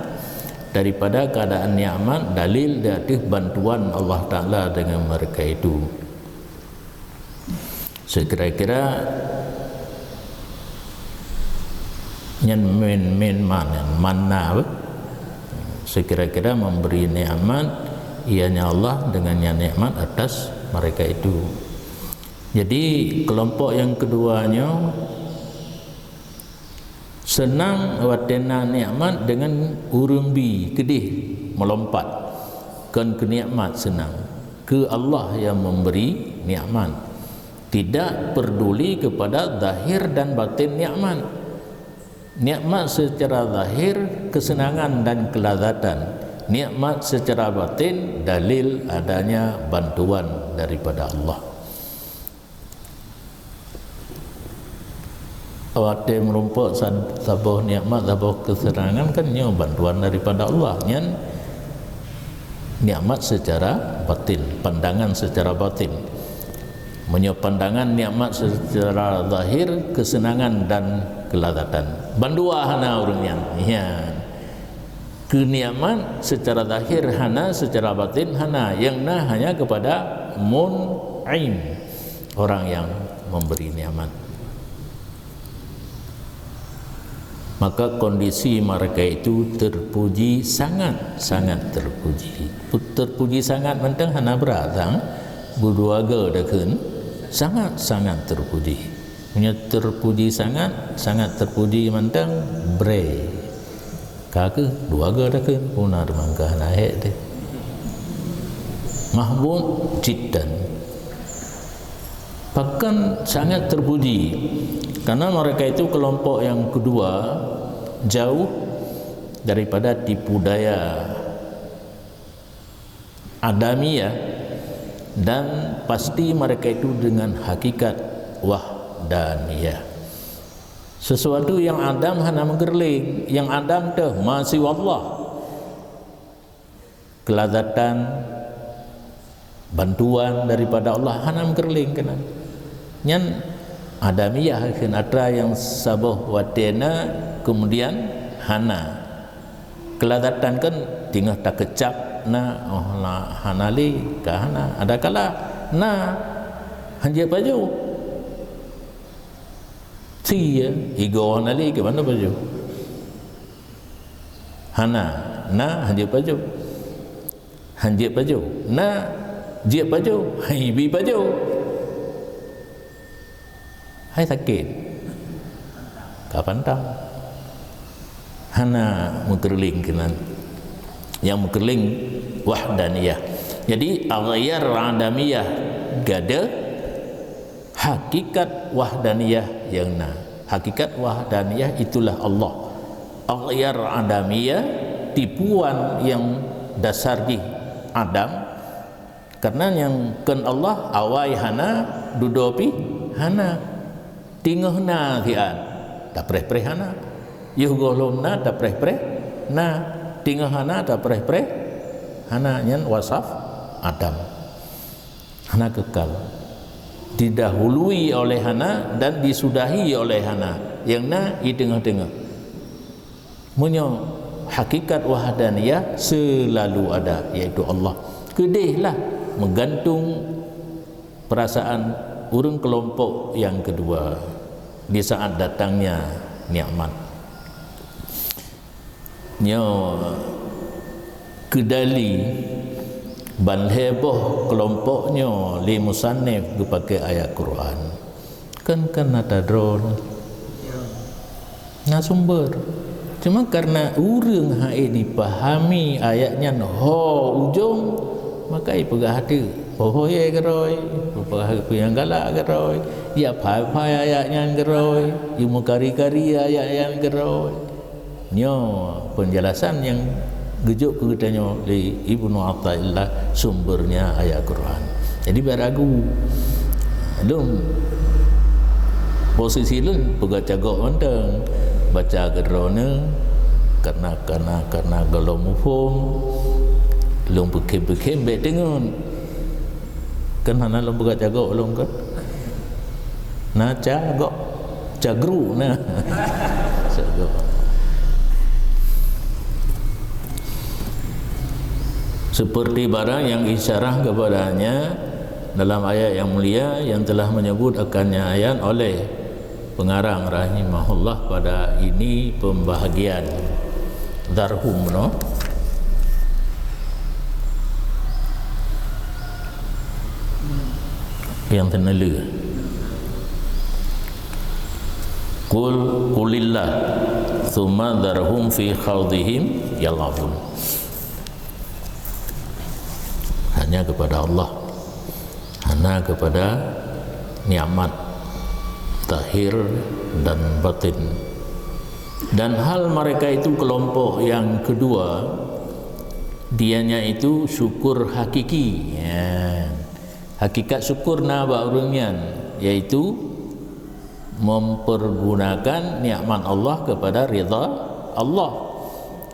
Daripada keadaan nikmat dalil dari bantuan Allah Ta'ala dengan mereka itu. Sekira-kira nyen min mana sekira-kira memberi nikmat ianya Allah dengannya nikmat atas mereka itu. Jadi kelompok yang keduanya senang watena nikmat dengan urumbi kedih melompat kan ke nikmat, senang ke Allah yang memberi nikmat, tidak peduli kepada zahir dan batin nikmat. Nikmat secara zahir kesenangan dan kelazatan, nikmat secara batin dalil adanya bantuan daripada Allah. Awak dia merumpuk sabuh nikmat, sabuh kesenangan kan nyo bantuan daripada Allah. Nyan nikmat secara batin, pandangan secara batin. Menyo pandangan nikmat secara zahir kesenangan dan kelazatan. Bandua hana urang ya. Kenikmat secara zahir hana, secara batin hana. Yang nah hanya kepada mun'im, orang yang memberi nikmat. Maka kondisi mereka itu terpuji, sangat terpuji. Terpuji sangat mentang hana beratang buduaga dakun sangat terpuji. Punya terpuji sangat terpuji mentang bre. Kake duaga dakun punar mangka hana hek de. Mahmud jiddan. Bahkan sangat terpuji. Karena mereka itu kelompok yang kedua jauh daripada tipu daya adamiyah, dan pasti mereka itu dengan hakikat wahdaniyah. Sesuatu yang adam hana menggerling, yang adam dah masih wallah. Kelazatan bantuan daripada Allah hana menggerling kena. Nyan adamiyah kan atra yang sabah watena kemudian hana keladatan kan tinggal tak kecap na oh la hanali kahana ada kala na hanje baju tia igo hanali ke mana baju hana na hanje baju na je baju hai bi baju hai sakit kapan tahu hana mukerling kenan yang mukerling wahdaniyah. Jadi aghyar adamiyah gada hakikat wahdaniyah yang na hakikat wahdaniyah itulah Allah. Aghyar adamiyah tipuan yang dasar di Adam karena yang ken Allah awai hana dudopi hana tingehna hian tak preh hana yuh golomna tak preh na tingehana tak preh hana nyan wasaf Adam hana kekal didahului oleh hana dan disudahi oleh hana yang na di tengah-tengah munyo hakikat wahdaniyah selalu ada yaitu Allah kedihlah menggantung perasaan urang kelompok yang kedua di saat datangnya nikmat nyo kedali ban heboh kelompoknya li musannif pakai ayat Quran kan ada drone nah sumber cuma karena urang ha ini pahami ayatnya ho ujung maka ipegah hati oh ye geroi pegah yang galak geroi ya pai ayatnya geroi ilmu kari-kari ayat geroi nyo penjelasan yang gejuk ketanya di Ibnu Athaillah sumbernya ayat Quran jadi beragu lum posisi lun pegah cagok menteng baca gerone karena gelom ufum lum bekem betengun kan hana lum pegah cagok lum kan na cagok cagru na cagok seperti barang yang isyarah kepadanya dalam ayat yang mulia yang telah menyebut akannya ayat oleh pengarang rahimahullah pada ini pembahagian darhum no yang tenelu qulillah thumma darhum fi khawdihim yal'abun hanya kepada Allah hanya kepada nikmat zahir dan batin dan hal mereka itu kelompok yang kedua dianya itu syukur hakiki ya. Hakikat syukur na ba'urunyan yaitu mempergunakan nikmat Allah kepada ridha Allah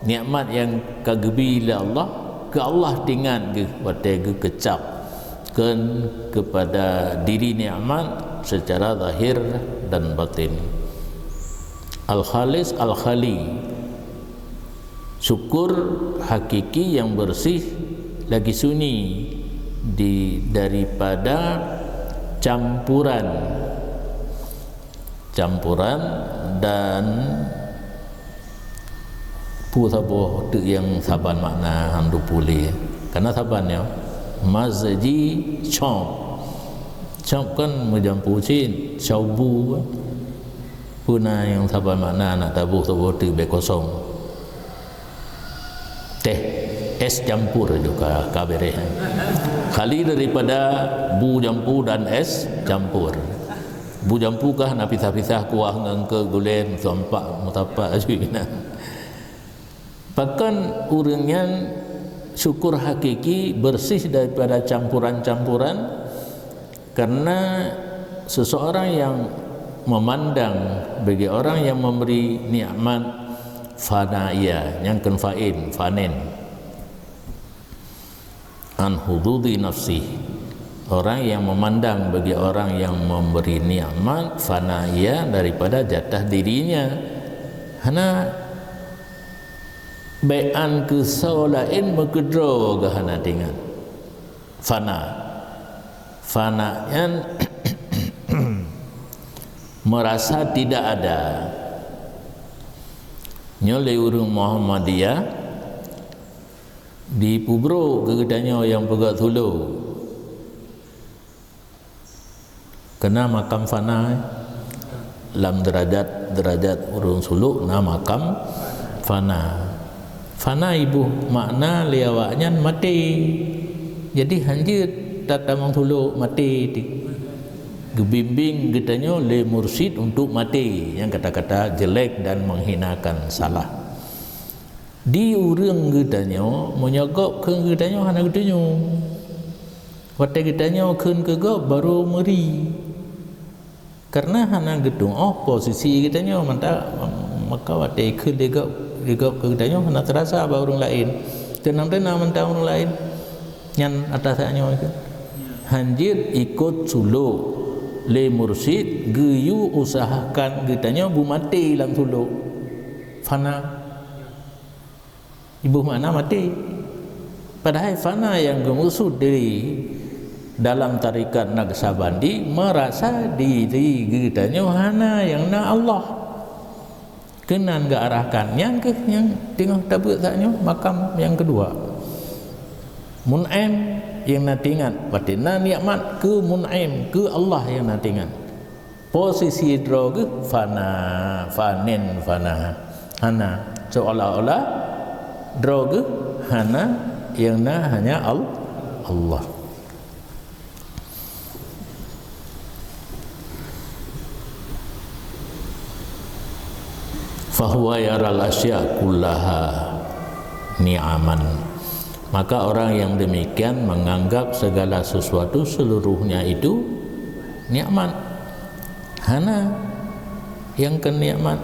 nikmat yang kagabila Allah ke Allah dengan ke pada ke kecap kepada diri nikmat secara zahir dan batin al-khalis al-khali syukur hakiki yang bersih lagi sunyi daripada campuran dan pusaboh yang saban makna handu pulih karena sabannya mazji chop kan menjampu cin saubu puna yang saban makna nak tabuh tabuh tu bekosong teh es campur juga kabere kali daripada bu jampu dan es campur bu jampu kah nak pisah-pisah kuah ngengke gulen sompak mutapak ajuina bahkan urangnya syukur hakiki bersih daripada campuran-campuran karena seseorang yang memandang bagi orang yang memberi nikmat fana'iyah yang kenfa'in fanen an hududi nafsi Orang yang memandang bagi orang yang memberi nikmat fana ia daripada jatah dirinya. Hana bayan ke lain berkedra ke hana dengan fana. Fana yang merasa tidak ada. Nyoleh urang Muhammadiyah di Pubro kegedanyo yang pegak Tulu kena makam fana lam derajat urung suluk na makam fana ibu makna liawaknya mati, jadi hanjir tata mang suluk mati di gebimbing getanyo le mursyid untuk mati yang kata-kata jelek dan menghinakan salah di urang getanyo menyogok ke getanyo hana getanyo wate getanyo keun kegop baru meri karena hana gedung posisi getanyo maka wate keun legop ke getanyo hana terasa ba urang lain tenang-tenang mentah urang lain nyan atasnya itu hanjir ikut suluk le mursyid geyu usahakan getanyo bu mati lang suluk fana ibu mana mati padahal fana yang gemusud dari dalam tarikat Naksabandi merasa diri getanyo hana yang na Allah kenan ga arahkan yang tengah tabut taknya makam yang kedua mun'im yang natingan patina nikmat ke mun'im ke Allah yang natingan posisi droge fana fanin fana hana seolah-olah droge hana yang na hanya Allah fahuwa yaral asya kullaha ni'aman. Maka orang yang demikian menganggap segala sesuatu seluruhnya itu nikmat. Hana yang ke nikmat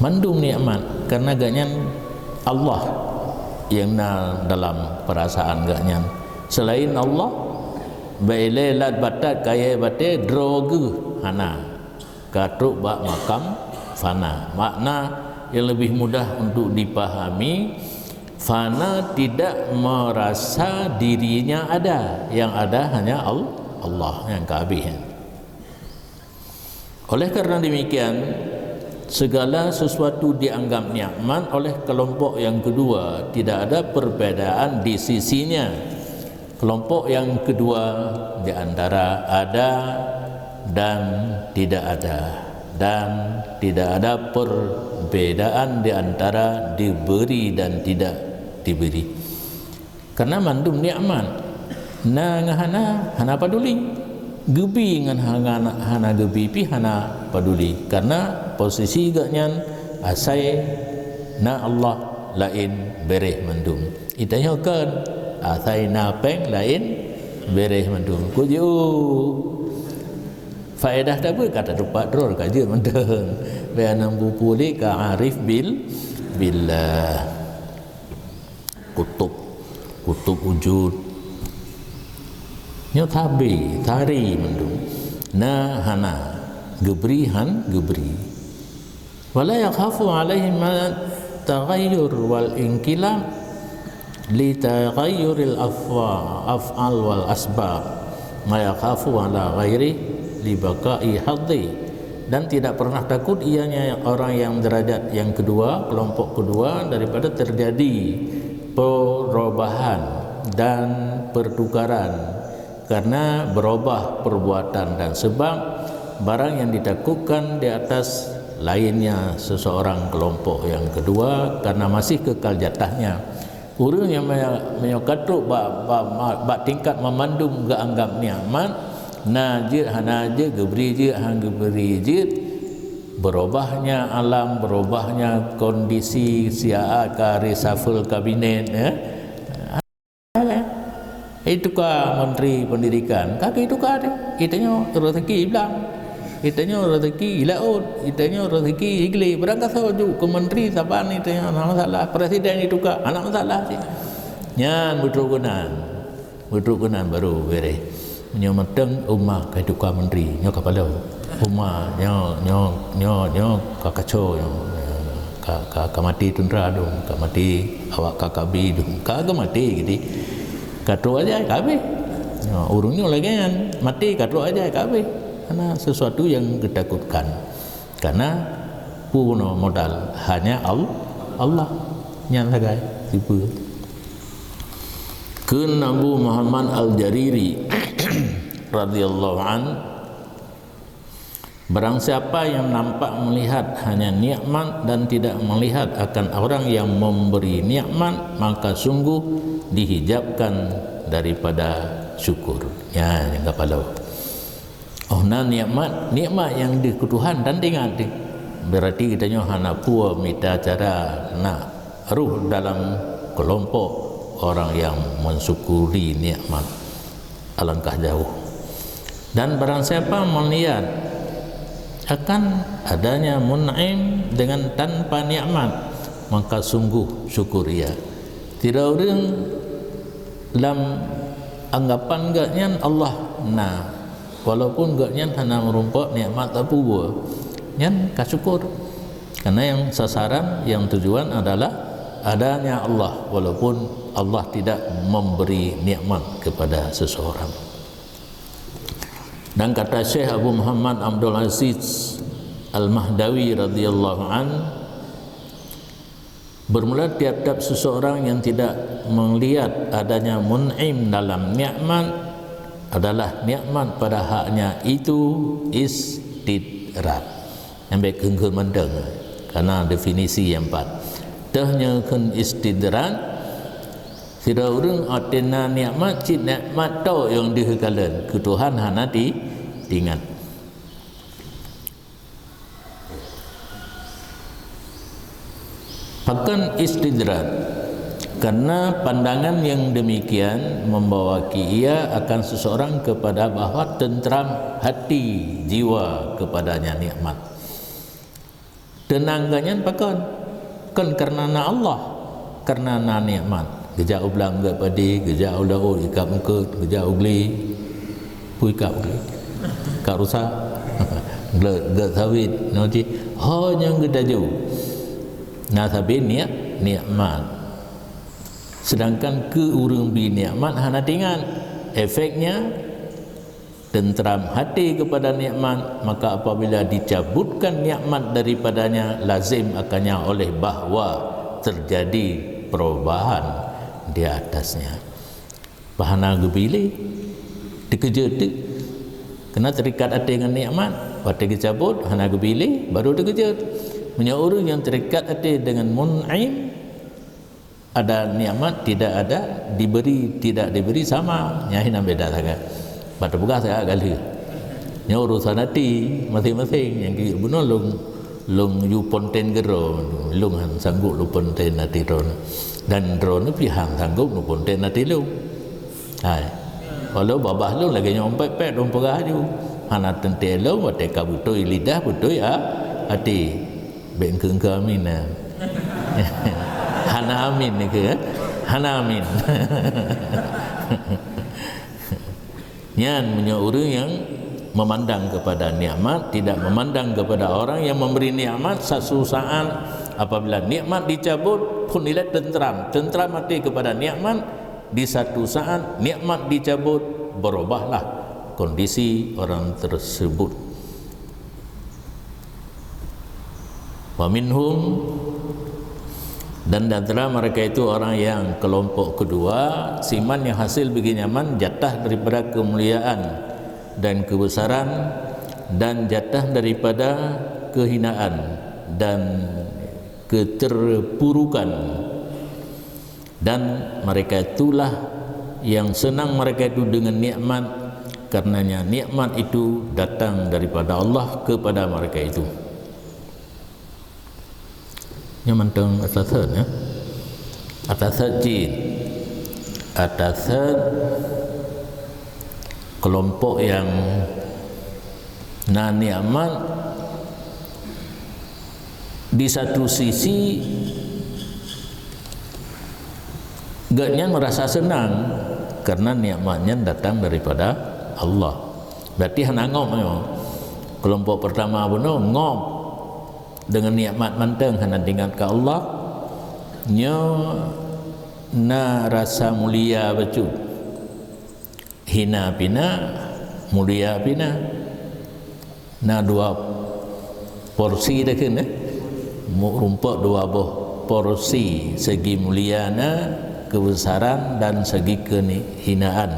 mandum nikmat karena ganyan Allah yang na dalam perasaan ganyan selain Allah bailelat batat kaya bate droge hana katruk bak makam fana. Makna yang lebih mudah untuk dipahami, fana tidak merasa dirinya ada, yang ada hanya Allah yang kabeh. Oleh karena demikian, segala sesuatu dianggap nikmat oleh kelompok yang kedua, tidak ada perbedaan di sisinya. Kelompok yang kedua di antara ada dan tidak ada, dan tidak ada perbedaan di antara diberi dan tidak diberi. Karena mandum nikmat na hana paduli gebi ngan hana gebi pi hana paduli karena posisi ganyan asai na Allah lain bereh mandum itanya kan asai na peng lain bereh mandum kuju faedah dah ber kata rupa dror kaje mendeng bayanam bupuli ka arif billah kutub wujud nyo tari mendung na hana gebri wala yakhafu alaihim taghayyur wal inqilam li taghayyuril af'al wal asbab ma yakhafu ala ghairi li baqa'i hadhi. Dan tidak pernah takut ianya orang yang derajat yang kedua, kelompok kedua, daripada terjadi perubahan dan pertukaran karena berubah perbuatan dan sebab barang yang ditakutkan di atas lainnya seseorang kelompok yang kedua karena masih kekal jatahnya. Urang yang menyokatu bak tingkat memandum ga anggap nikmat najir hanaje gebri je hang gebri je berubahnya alam, berubahnya kondisi siaa ka reshuffle kabinet itu ka menteri pendidikan kaki itu ka itanya rezeki bilang itanya rezeki ilaut itanya rezeki igli berangkat saju ke menteri saban itanya anak masalah presiden itu ka anak masalah sih nyan betul gunan duduk kanan baru beres. Nyo mateng umah kai tukar menteri, nyo kepala. Umah nyo kakaco nyo. Ka mati tundra dong, ka mati awak kakabi dong. Ka mati gitu. Katro aja kabeh. Urungnya lagi kan mati katro aja kabeh. Karena sesuatu yang ketakutkan. Karena puno modal hanya Allah nyalagai tipu. Kun Abu Muhammad Al-Jariri radhiyallahu an, barang siapa yang nampak melihat hanya nikmat dan tidak melihat akan orang yang memberi nikmat, maka sungguh dihijabkan daripada syukur. Ya, yang kepala. Oh, nah nikmat yang di Tuhan dan ingat berarti kita nyo hana pua mita cara nak ruh dalam kelompok orang yang mensyukuri nikmat, alangkah jauh. Dan barang siapa melihat akan adanya mun'im dengan tanpa nikmat, maka sungguh syukur ia. Tidak orang dalam anggapan gaknya Allah nah, walaupun gaknya hanya merumpok nikmat apa buah nyan kasyukur, karena yang sasaran, yang tujuan adalah adanya Allah, walaupun Allah tidak memberi nikmat kepada seseorang. Dan kata Syekh Abu Muhammad Abdul Aziz Al-Mahdawi radhiyallahu an, bermula tiap-tiap seseorang yang tidak melihat adanya mun'im dalam nikmat adalah nikmat pada haknya itu istidrak. Sampai kengkul mendeng karena definisi yang empat. Tahnya kun istidrak tidak urung atena nikmat cik nikmat tau yang dihekalan ke Tuhan hana diingat. Bahkan istidrak karena pandangan yang demikian membawa ia akan seseorang kepada bahawa tentram hati jiwa kepadanya nikmat. Tenangnya pakan kan karena na Allah, karena na nikmat. Gejak ulang gak padi, gejak ulau ikap muka, gejak ugli, pui ikap ugli, kak rusak, gak sawit, nanti hanya gedaju. Nah tapi nikmat. Sedangkan ke urung bi nikmat hana tinggal efeknya tentram hati kepada nikmat, maka apabila dicabutkan nikmat daripadanya lazim akannya oleh bahwa terjadi perubahan di atasnya. Bahana gebili dikejut kena terikat hati dengan nikmat, waktu dicabut hana gebili baru dikejut. Punya orang yang terikat hati dengan mun'im, ada nikmat tidak ada, diberi tidak diberi sama, nyahi nak beda sangat. Pada buka saya gali. Nya urusan hati masing-masing yang ki buno long yu ponten gero, long han sanggup lu ponten hati ron. Dan ron pi hang sanggup lu ponten hati lu. Hai. Kalau babah lu lagi nyompet pet dong pegaju. Hana tente lu wate kabutoi lidah butoi hati. Ben keung amin. Hana amin ni ke? Hana amin. Nyan punya orang yang memandang kepada nikmat, tidak memandang kepada orang yang memberi nikmat. Satu saat apabila nikmat dicabut pun nilai tentram hati kepada nikmat. Di satu saat nikmat dicabut, berubahlah kondisi orang tersebut. Wa minhum, dan antara mereka itu orang yang kelompok kedua, siman yang hasil bagi nyaman jatah daripada kemuliaan dan kebesaran, dan jatah daripada kehinaan dan keterpurukan. Dan mereka itulah yang senang mereka itu dengan nikmat, karenanya nikmat itu datang daripada Allah kepada mereka itu. Yang mentang atasan ya, atasan jin, atasan kelompok yang nani aman. Di satu sisi gaknya merasa senang karena nikmatnya datang daripada Allah. Berarti hana ngom memang. Kelompok pertama benar ngom dengan nikmat manteng hana dengan ke Allah nya na rasa mulia becu hina pina mulia pina na dua porsi dah kena rumput dua buah porsi, segi muliana kebesaran dan segi kehinaan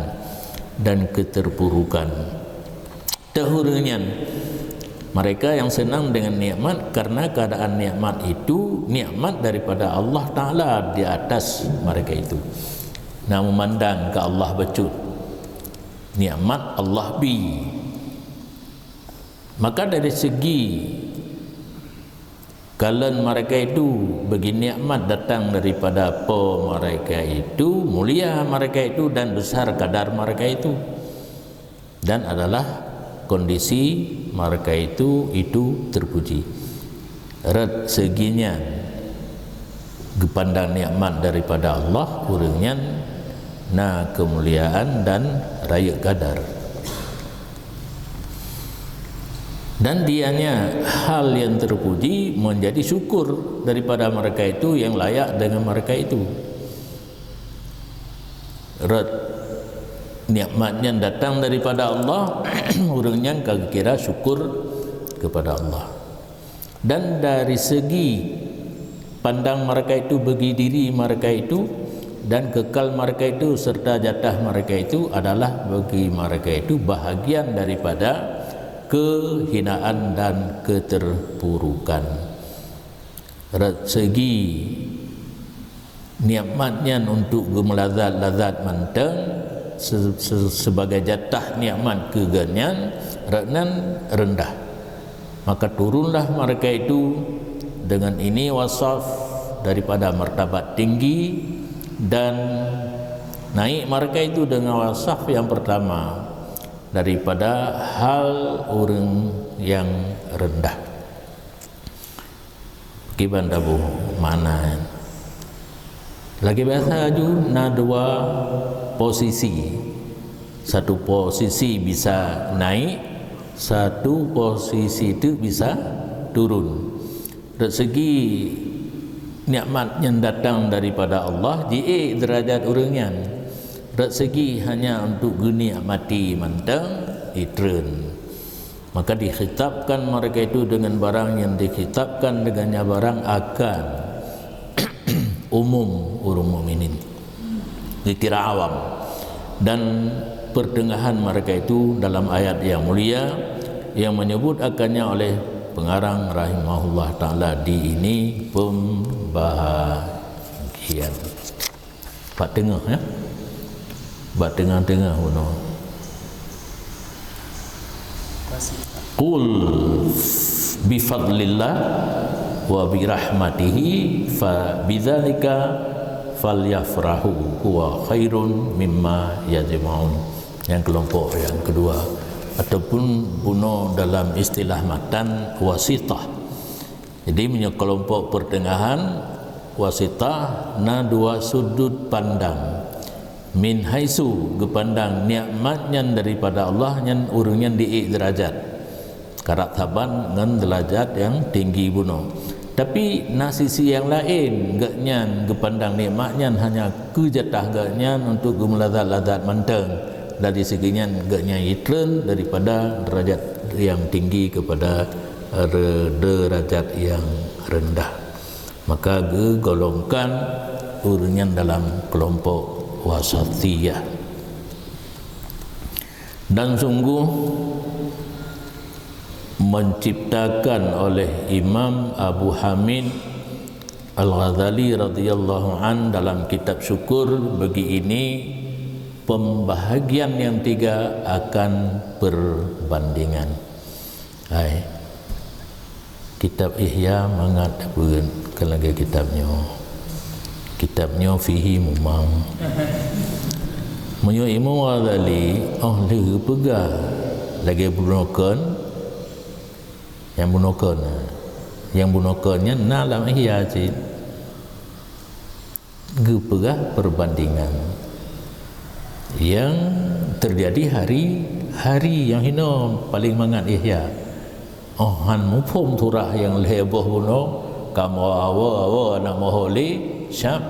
dan keterpurukan. Dahulunya mereka yang senang dengan nikmat karena keadaan nikmat itu nikmat daripada Allah Ta'ala di atas mereka itu. Nah, memandang ke Allah becut nikmat Allah bi. Maka dari segi kalau mereka itu bagi nikmat datang daripada apa mereka itu, mulia mereka itu dan besar kadar mereka itu, dan adalah kondisi mereka itu terpuji. Rat seginya gepandang nikmat daripada Allah urangnya na kemuliaan dan raya kadar. Dan dianya hal yang terpuji menjadi syukur daripada mereka itu yang layak dengan mereka itu. Rat nikmatnya datang daripada Allah orangnya kira syukur kepada Allah. Dan dari segi pandang mereka itu bagi diri mereka itu dan kekal mereka itu serta jatah mereka itu adalah bagi mereka itu bahagian daripada kehinaan dan keterpurukan. Segi nikmatnya untuk gemelazat-lazat manteng sebagai jatah nikmat keganyan raknan rendah, maka turunlah mereka itu dengan ini wasaf daripada martabat tinggi dan naik mereka itu dengan wasaf yang pertama daripada hal orang yang rendah. Gimana bu mana? Lagi biasa aju na dua posisi. Satu posisi bisa naik, satu posisi itu bisa turun. Dari segi nikmat yang datang daripada Allah, ji derajat orangnya. Dari segi hanya untuk nikmati manteng itren, maka dikhitabkan mereka itu dengan barang yang dikhitabkan dengannya barang akan umum orang mukminin, dikira awam. Dan pertengahan mereka itu dalam ayat yang mulia yang menyebut akannya oleh pengarang rahimahullah ta'ala di ini pembahagian Pak tengah ya, Pak tengah-tengah uno. Qul bifadlillah wa birahmatihi fa bidzalika falyafrahu huwa khairun mimma yajma'un. Yang kelompok yang kedua ataupun buno dalam istilah matan wasitah. Jadi punya kelompok pertengahan wasitah na dua sudut pandang. Min haisu gepandang nikmatnya daripada Allah yang urungnya di derajat karat taban dengan derajat yang tinggi buno. Tapi sisi yang lain gaknya gepandang nikmatnya hanya kejatah gaknya untuk gemelazat-lazat manteng. Dari seginya gaknya itren daripada derajat yang tinggi kepada derajat yang rendah. Maka gegolongkan urungnya dalam kelompok wasatiyah. Dan sungguh menciptakan oleh Imam Abu Hamid Al-Ghazali radhiyallahu an dalam kitab syukur bagi ini pembahagian yang tiga akan perbandingan. Hai, kitab Ihya mengatakan lagi kitabnya fihi mumam menyo Imam Ghazali lagi pegang lagi bunokan yang bunokannya dalam Ihya cik gepegah perbandingan yang terjadi hari yang hina paling mangat ihya han mupum turah yang leboh buno kamu awa nak moholi syab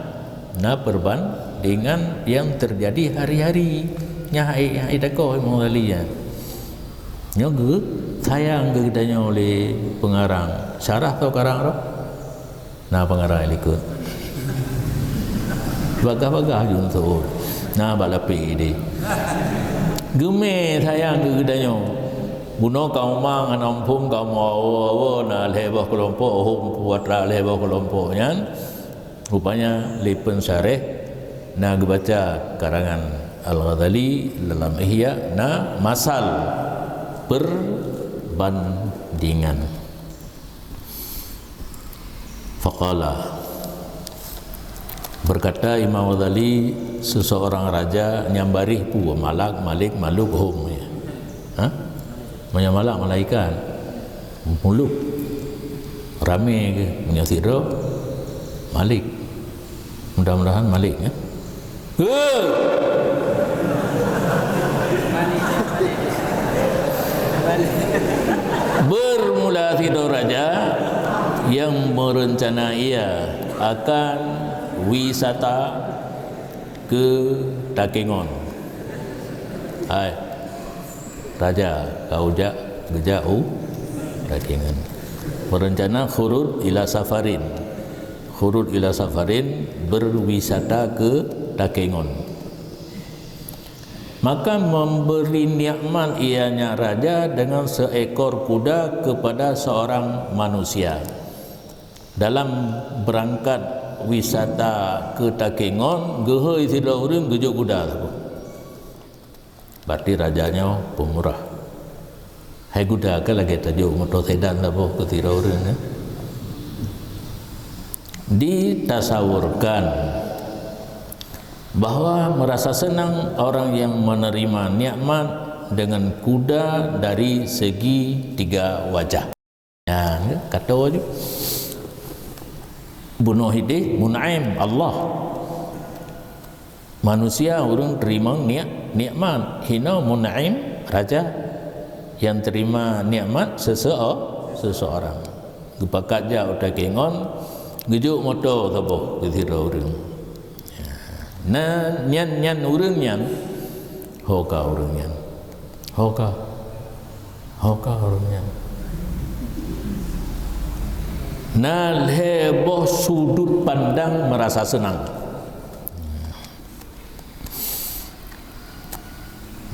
na perbandingan yang terjadi hari-hari nya idako moholinya nyogu sayang gedanya oleh pengarang syarah atau karang roh nah pengarang ikut bagah-bagah juntuh nah balapi ini geme sayang gedanya buno kau mang anampung kau mau na leboh kelompok hum puatra leboh kelompoknya rupanya lipen syareh na baca karangan Al-Ghazali dalam Ihya na masal perbandingan faqala berkata Imam Ghazali seseorang raja nyambarih pu malik maluk hum ya. Malak malaikat muluk rame ke menyasiro malik mudah-mudahan malik ya. Bermula tidur raja yang merencana ia akan wisata ke Takengon. Raja kau gejau Takengon. Berencana khurud ila safarin berwisata ke Takengon. Maka memberi nikmat ianya raja dengan seekor kuda kepada seorang manusia. Dalam berangkat wisata ke Takengon, gehoi tidak urang gejuk kuda. Berarti rajanya pemurah. Hai kuda ke lagi tajuk motor sedan apa ke tidak urang. Ditasawurkan bahwa merasa senang orang yang menerima nikmat dengan kuda dari segi tiga wajah. Ya, kata wajib bunuh hidih mun'aim Allah. Manusia orang terima nikmat, hina mun'aim raja yang terima nikmat seseorang. Gepakat jauh Takengon, gejuk motor taboh ketira orang. Nah, nyan urang nyan hoka urang nyan hoka urang nyan nah heboh sudut pandang merasa senang.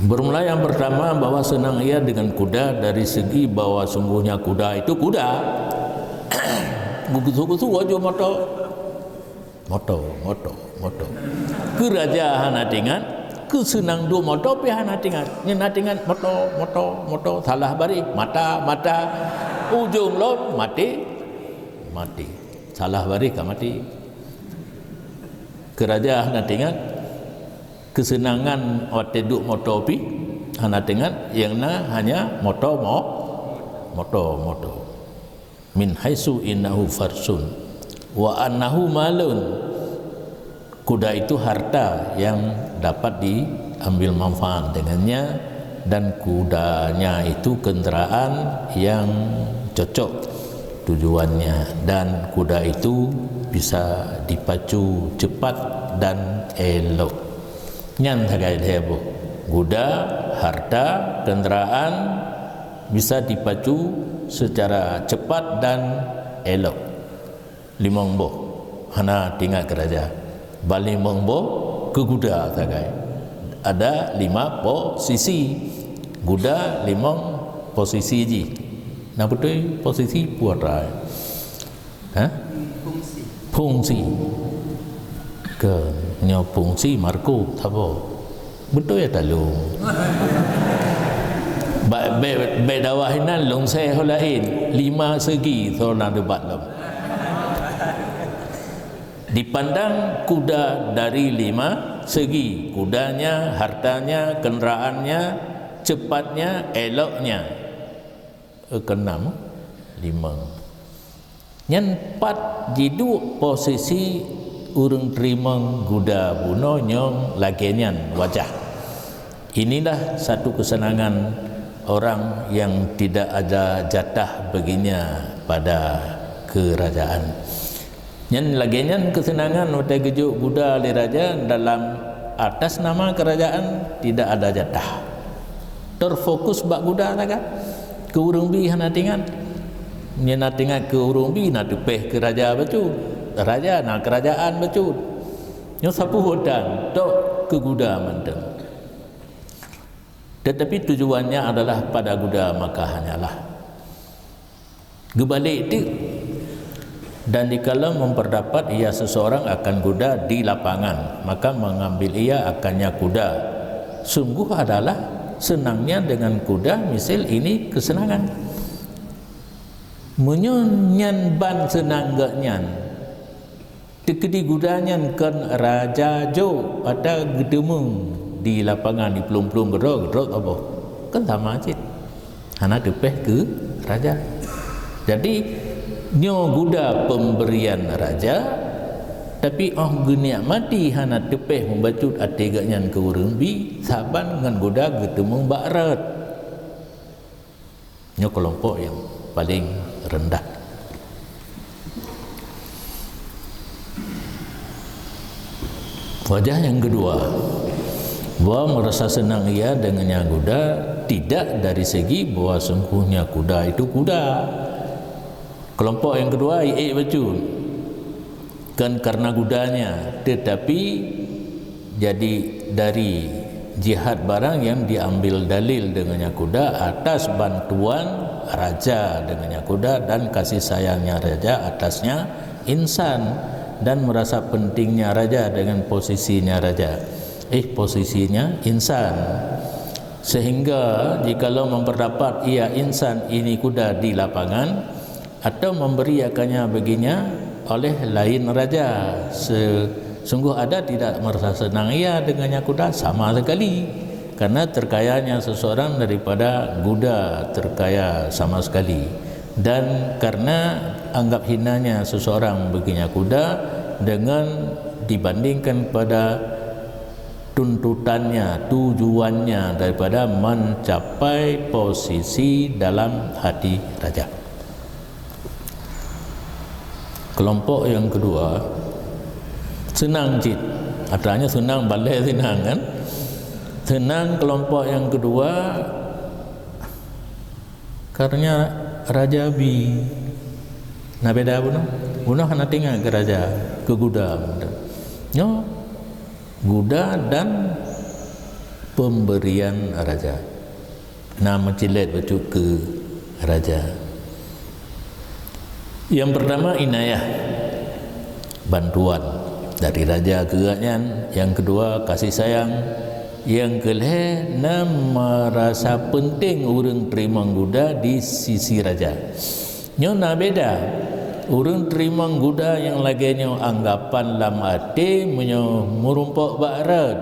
Bermula yang pertama bahwa senang ia dengan kuda dari segi bahwa sungguhnya kuda itu kuda begitu wajah moto kerajaan hatingan kesenang dua moto pihan hatingan nyenatingan moto salah bari mata ujung lo mati salah bari ka mati kerajaan hatingan kesenangan wateduk moto pi hatingan yang na hanya moto min haisu innahu farsun wa annahu malun. Kuda itu harta yang dapat diambil manfaat dengannya, dan kudanya itu kendaraan yang cocok tujuannya, dan kuda itu bisa dipacu cepat dan elok. Nyan tagai heboh kuda harta kendaraan bisa dipacu secara cepat dan elok. Limong boh hana tinggal kerajaan balik mongbo ke kuda tagai. Ada 5 posisi kuda, 5 posisi ji. Nah betul posisi puara. Fungsi. Ke nyo fungsi marco thabo. Betul ya talung. Be dawahinan long saya holain 5 segi thona debat lam. Dipandang kuda dari 5 segi, kudanya, hartanya, kendaraannya, cepatnya, eloknya. Keenam 5. Yang 4 jidu posisi urang terima kuda buno nyong lagenyan wajah. Inilah satu kesenangan orang yang tidak ada jatah baginya pada kerajaan. Yang laginya kesenangan utai gejuk Buddha li raja dalam atas nama kerajaan tidak ada jatah. Terfokus bak Buddha saja. Ke urung bi hana tingan. Nya na tingan ke urung bi na tepeh ke raja becu. Raja na kerajaan becu. Nya sapu hodan tok ke Buddha manteng. Tetapi tujuannya adalah pada Buddha maka hanyalah gebalik itu. Dan dikala memperdapat ia seseorang akan kuda di lapangan, maka mengambil ia akannya kuda. Sungguh adalah senangnya dengan kuda, misal ini kesenangan. Menyunyan ban senang genyan. Tekedi gudanya kan raja jo ada gedemung di lapangan di pelum-pelum gedrog apa? Kan sama aja. Hana depeh ke raja. Jadi nyo guda pemberian raja, tapi geniak mati hana tepeh membacut ateganya ke urang bi saban dengan guda getemu barat. Nyo kelompok yang paling rendah. Wajah yang kedua, bahwa merasa senang ia dengannya kuda tidak dari segi bahwa sungguhnya kuda itu kuda. Kelompok yang kedua bacun kan karena kudanya, tetapi jadi dari jihad barang yang diambil dalil dengannya kuda atas bantuan raja dengannya kuda dan kasih sayangnya raja atasnya insan dan merasa pentingnya raja dengan posisinya raja posisinya insan, sehingga jikalau memperdapat ia insan ini kuda di lapangan atau memberiakannya baginya oleh lain raja, sungguh ada tidak merasa senang ia dengannya kuda sama sekali, karena terkayanya seseorang daripada kuda terkaya sama sekali, dan karena anggap hinanya seseorang baginya kuda dengan dibandingkan pada tuntutannya, tujuannya daripada mencapai posisi dalam hati raja. Kelompok yang kedua senang cit, artinya senang balai senang kan, senang. Kelompok yang kedua karena raja bi na beda bunuh hana tinggal ke raja ke guda nyo guda dan pemberian raja nama cilet bacuk ke raja. Yang pertama inayah, bantuan dari raja keganyan. Yang kedua kasih sayang. Yang kelima merasa penting urang terima guda di sisi raja. Nyo na beda. Urang terima guda yang lagi nyo anggapan lam hati menyo merumpok barat.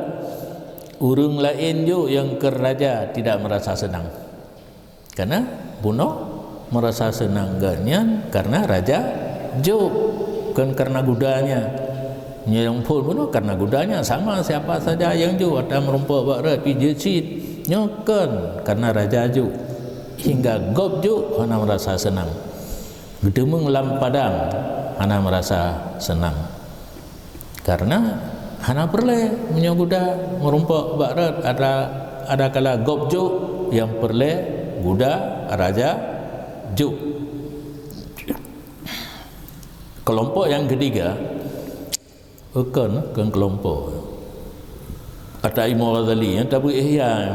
Urang lain jo yang ke raja tidak merasa senang. Karena bunuh merasa senang ganyan karena raja jo kan karena gudanya yang pun karena gudanya sama siapa saja yang jo ada merumpok barat pijecit nyokan karena raja jo hingga gob jo hana merasa senang gedemeng lam padang hana merasa senang karena hana perle menyoguda merumpok barat ada kala gob jo yang perle guda raja jo. Kelompok yang ketiga kan kelompok kata Imam Ghazali yang tabu ihya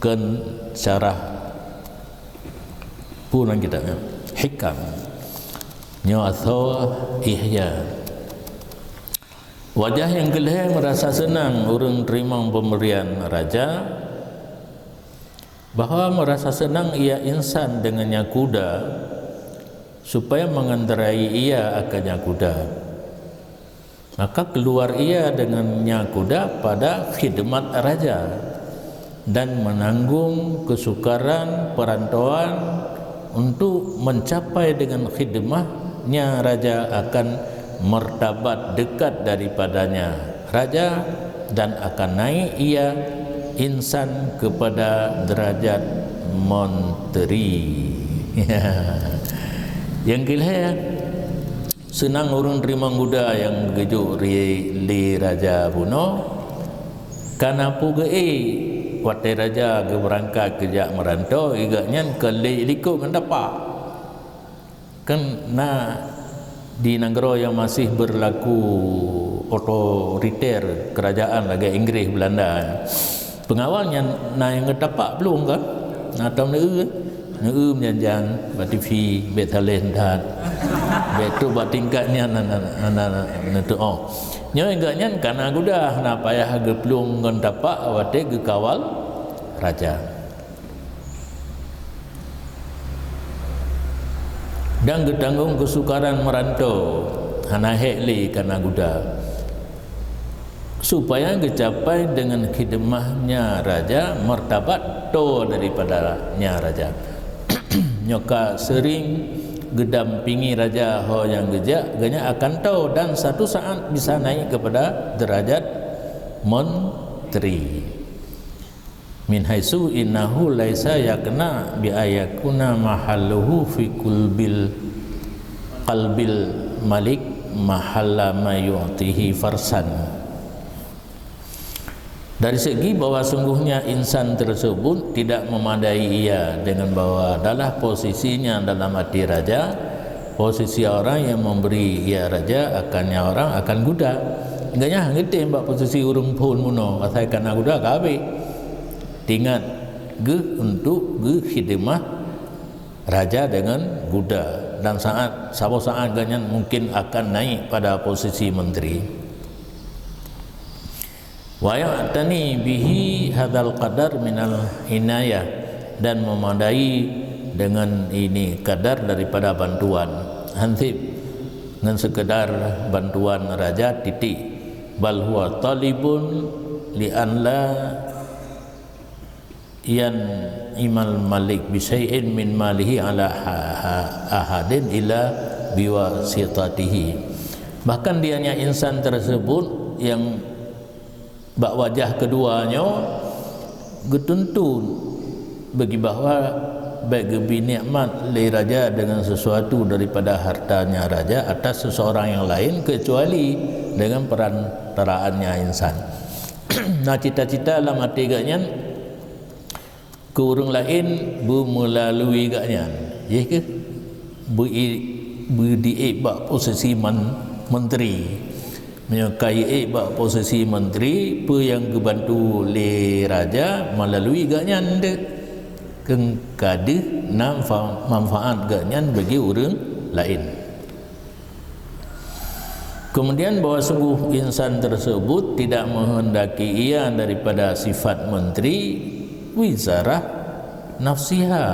kan syarah punan kita hikam nyo atau ihya. Wajah yang kelih merasa senang urang terima pemberian raja, bahwa merasa senang ia insan dengannya kuda supaya mengendarai ia akannya kuda, maka keluar ia dengannya kuda pada khidmat raja dan menanggung kesukaran perantauan untuk mencapai dengan khidmatnya raja akan martabat dekat daripadanya raja dan akan naik ia insan kepada derajat menteri. Yang kileh senang orang terima muda yang gejuk li raja puno karena puge watai raja ke berangkat kerja merantau igaknya ke likut mendapat kan di negara yang masih berlaku otoriter kerajaan lagi Inggris Belanda pengawalnya yang ngedapak belum kan atau menjanjan batifi betalen dan betu batingkatnya tu nyo enggaknya karena gudah na payah geplung ngendapak awate ge kawal raja dan getanggung kesukaran merantau hana hekli karena gudah supaya dicapai dengan khidmahnya raja martabat to daripadanya raja nyoka sering gedampingi raja ho yang gejak ganya akan tahu dan satu saat bisa naik kepada derajat menteri min haitsu innahu laisa yakna bi ayakuna mahalluhu fi qalbil malik mahalla ma yu'tihi farsan. Dari segi bahwa sungguhnya insan tersebut tidak memadai ia dengan bahwa adalah posisinya dalam hati raja, posisi orang yang memberi ia raja akannya orang akan guda. Enggaknya ngerti mbak posisi urung pun muno asai kana guda kabe. Tingat ge untuk ge khidmah raja dengan guda dan saat ganyan mungkin akan naik pada posisi menteri. Wa ya'tani bihi hadzal qadar minal hinayah dan memadai dengan ini kadar daripada bantuan hansib dengan sekedar bantuan raja titik bal huwa talibun li an la yan imal malik bi syai'in min malihi ala ahadin ila biwasitatihi. Bahkan dianya insan tersebut yang bak wajah keduanya getentu bagi bahwa bagi nikmat li raja dengan sesuatu daripada hartanya raja atas seseorang yang lain kecuali dengan perantaraannya insan. Nah cita-cita dalam hati gaknya ke orang lain melalui gaknya ya ke berdiik bak posisi menteri menyukai bak posisi menteri apa yang kebantu le raja melalui gaknya keng kade manfaat gaknya bagi orang lain. Kemudian bahwa sungguh insan tersebut tidak menghendaki ia daripada sifat menteri wizarah nafsiha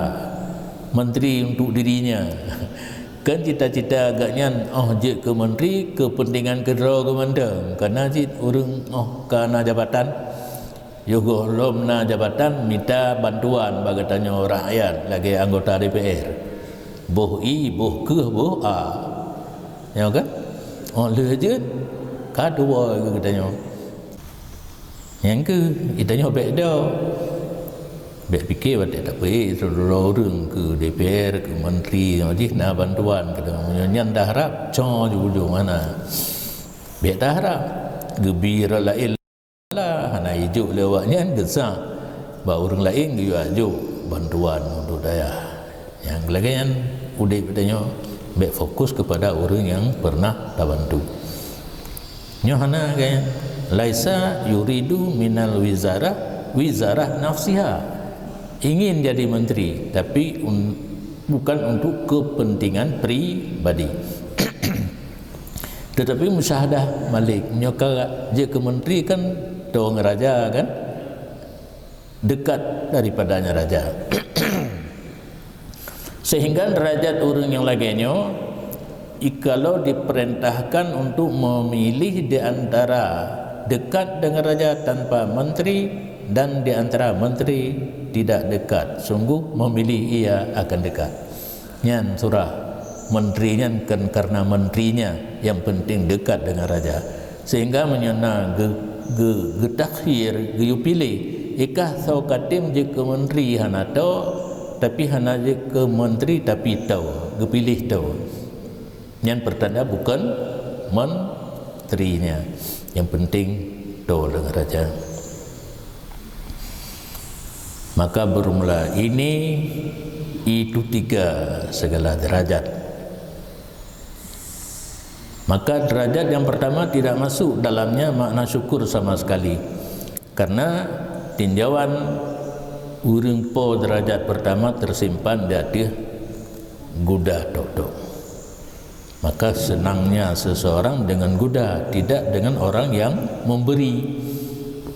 menteri untuk dirinya. Kan cita-cita agaknya je ke menteri kepentingan kedua kemandang karena orang karena jabatan juga belum na jabatan minta bantuan bagi tanya rakyat lagi anggota DPR boh boh a ya kan lejut kadua katanya yang ke itanya beda Bek fikir batik tak baik saudara orang ke DPR ke menteri jadi nak bantuan kita menyanyian dah harap cong ujung mana bek dah harap gebira lain lah hana hijuk lewatnya gesah bahawa orang lain dia ajuk bantuan untuk daya yang lagian udah katanya bek fokus kepada orang yang pernah tak bantu nyohana kayaknya laisa yuridu minal wizarah nafsiha ingin jadi menteri tapi bukan untuk kepentingan pribadi tetapi musyahadah malik menyokak je ke menteri kan doang raja kan dekat daripadanya raja sehingga derajat orang yang lainnya kalau diperintahkan untuk memilih di antara dekat dengan raja tanpa menteri dan di antara menteri tidak dekat sungguh memilih ia akan dekat nyan surah menterinya kan karena menterinya yang penting dekat dengan raja sehingga menyana getakhir pilih ikah sau katim je ke menteri hana to tapi hana je ke menteri tapi tau gepilih tau yang pertanda bukan menterinya, yang penting to dengan raja. Maka bermula ini itu 3 segala derajat. Maka derajat yang pertama tidak masuk dalamnya makna syukur sama sekali, karena tinjauan urang po derajat pertama tersimpan di hati guda tok. Maka senangnya seseorang dengan guda, tidak dengan orang yang memberi.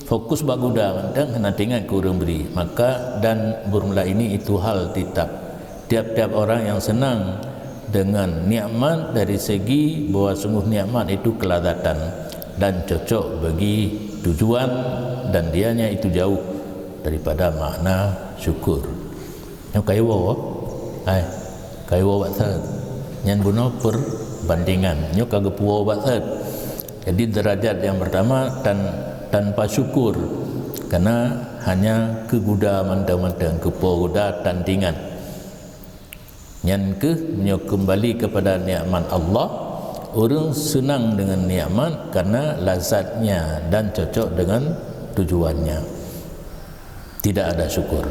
Fokus bak guda dan nanti ingat ke urang beri. Maka dan bermula ini itu hal tetap. Tiap-tiap orang yang senang dengan nikmat dari segi bahwa sungguh nikmat itu kelazatan dan cocok bagi tujuan, dan dianya itu jauh daripada makna syukur. Yang kaiwo, kaiwo batat. Yang guna perbandingan. Yang kagak puau batat. Jadi derajat yang pertama tanpa syukur, karena hanya keguda mentang-mentang kepoda tandingan. Yang kembali kepada nikmat Allah, orang senang dengan nikmat karena lazatnya dan cocok dengan tujuannya, tidak ada syukur.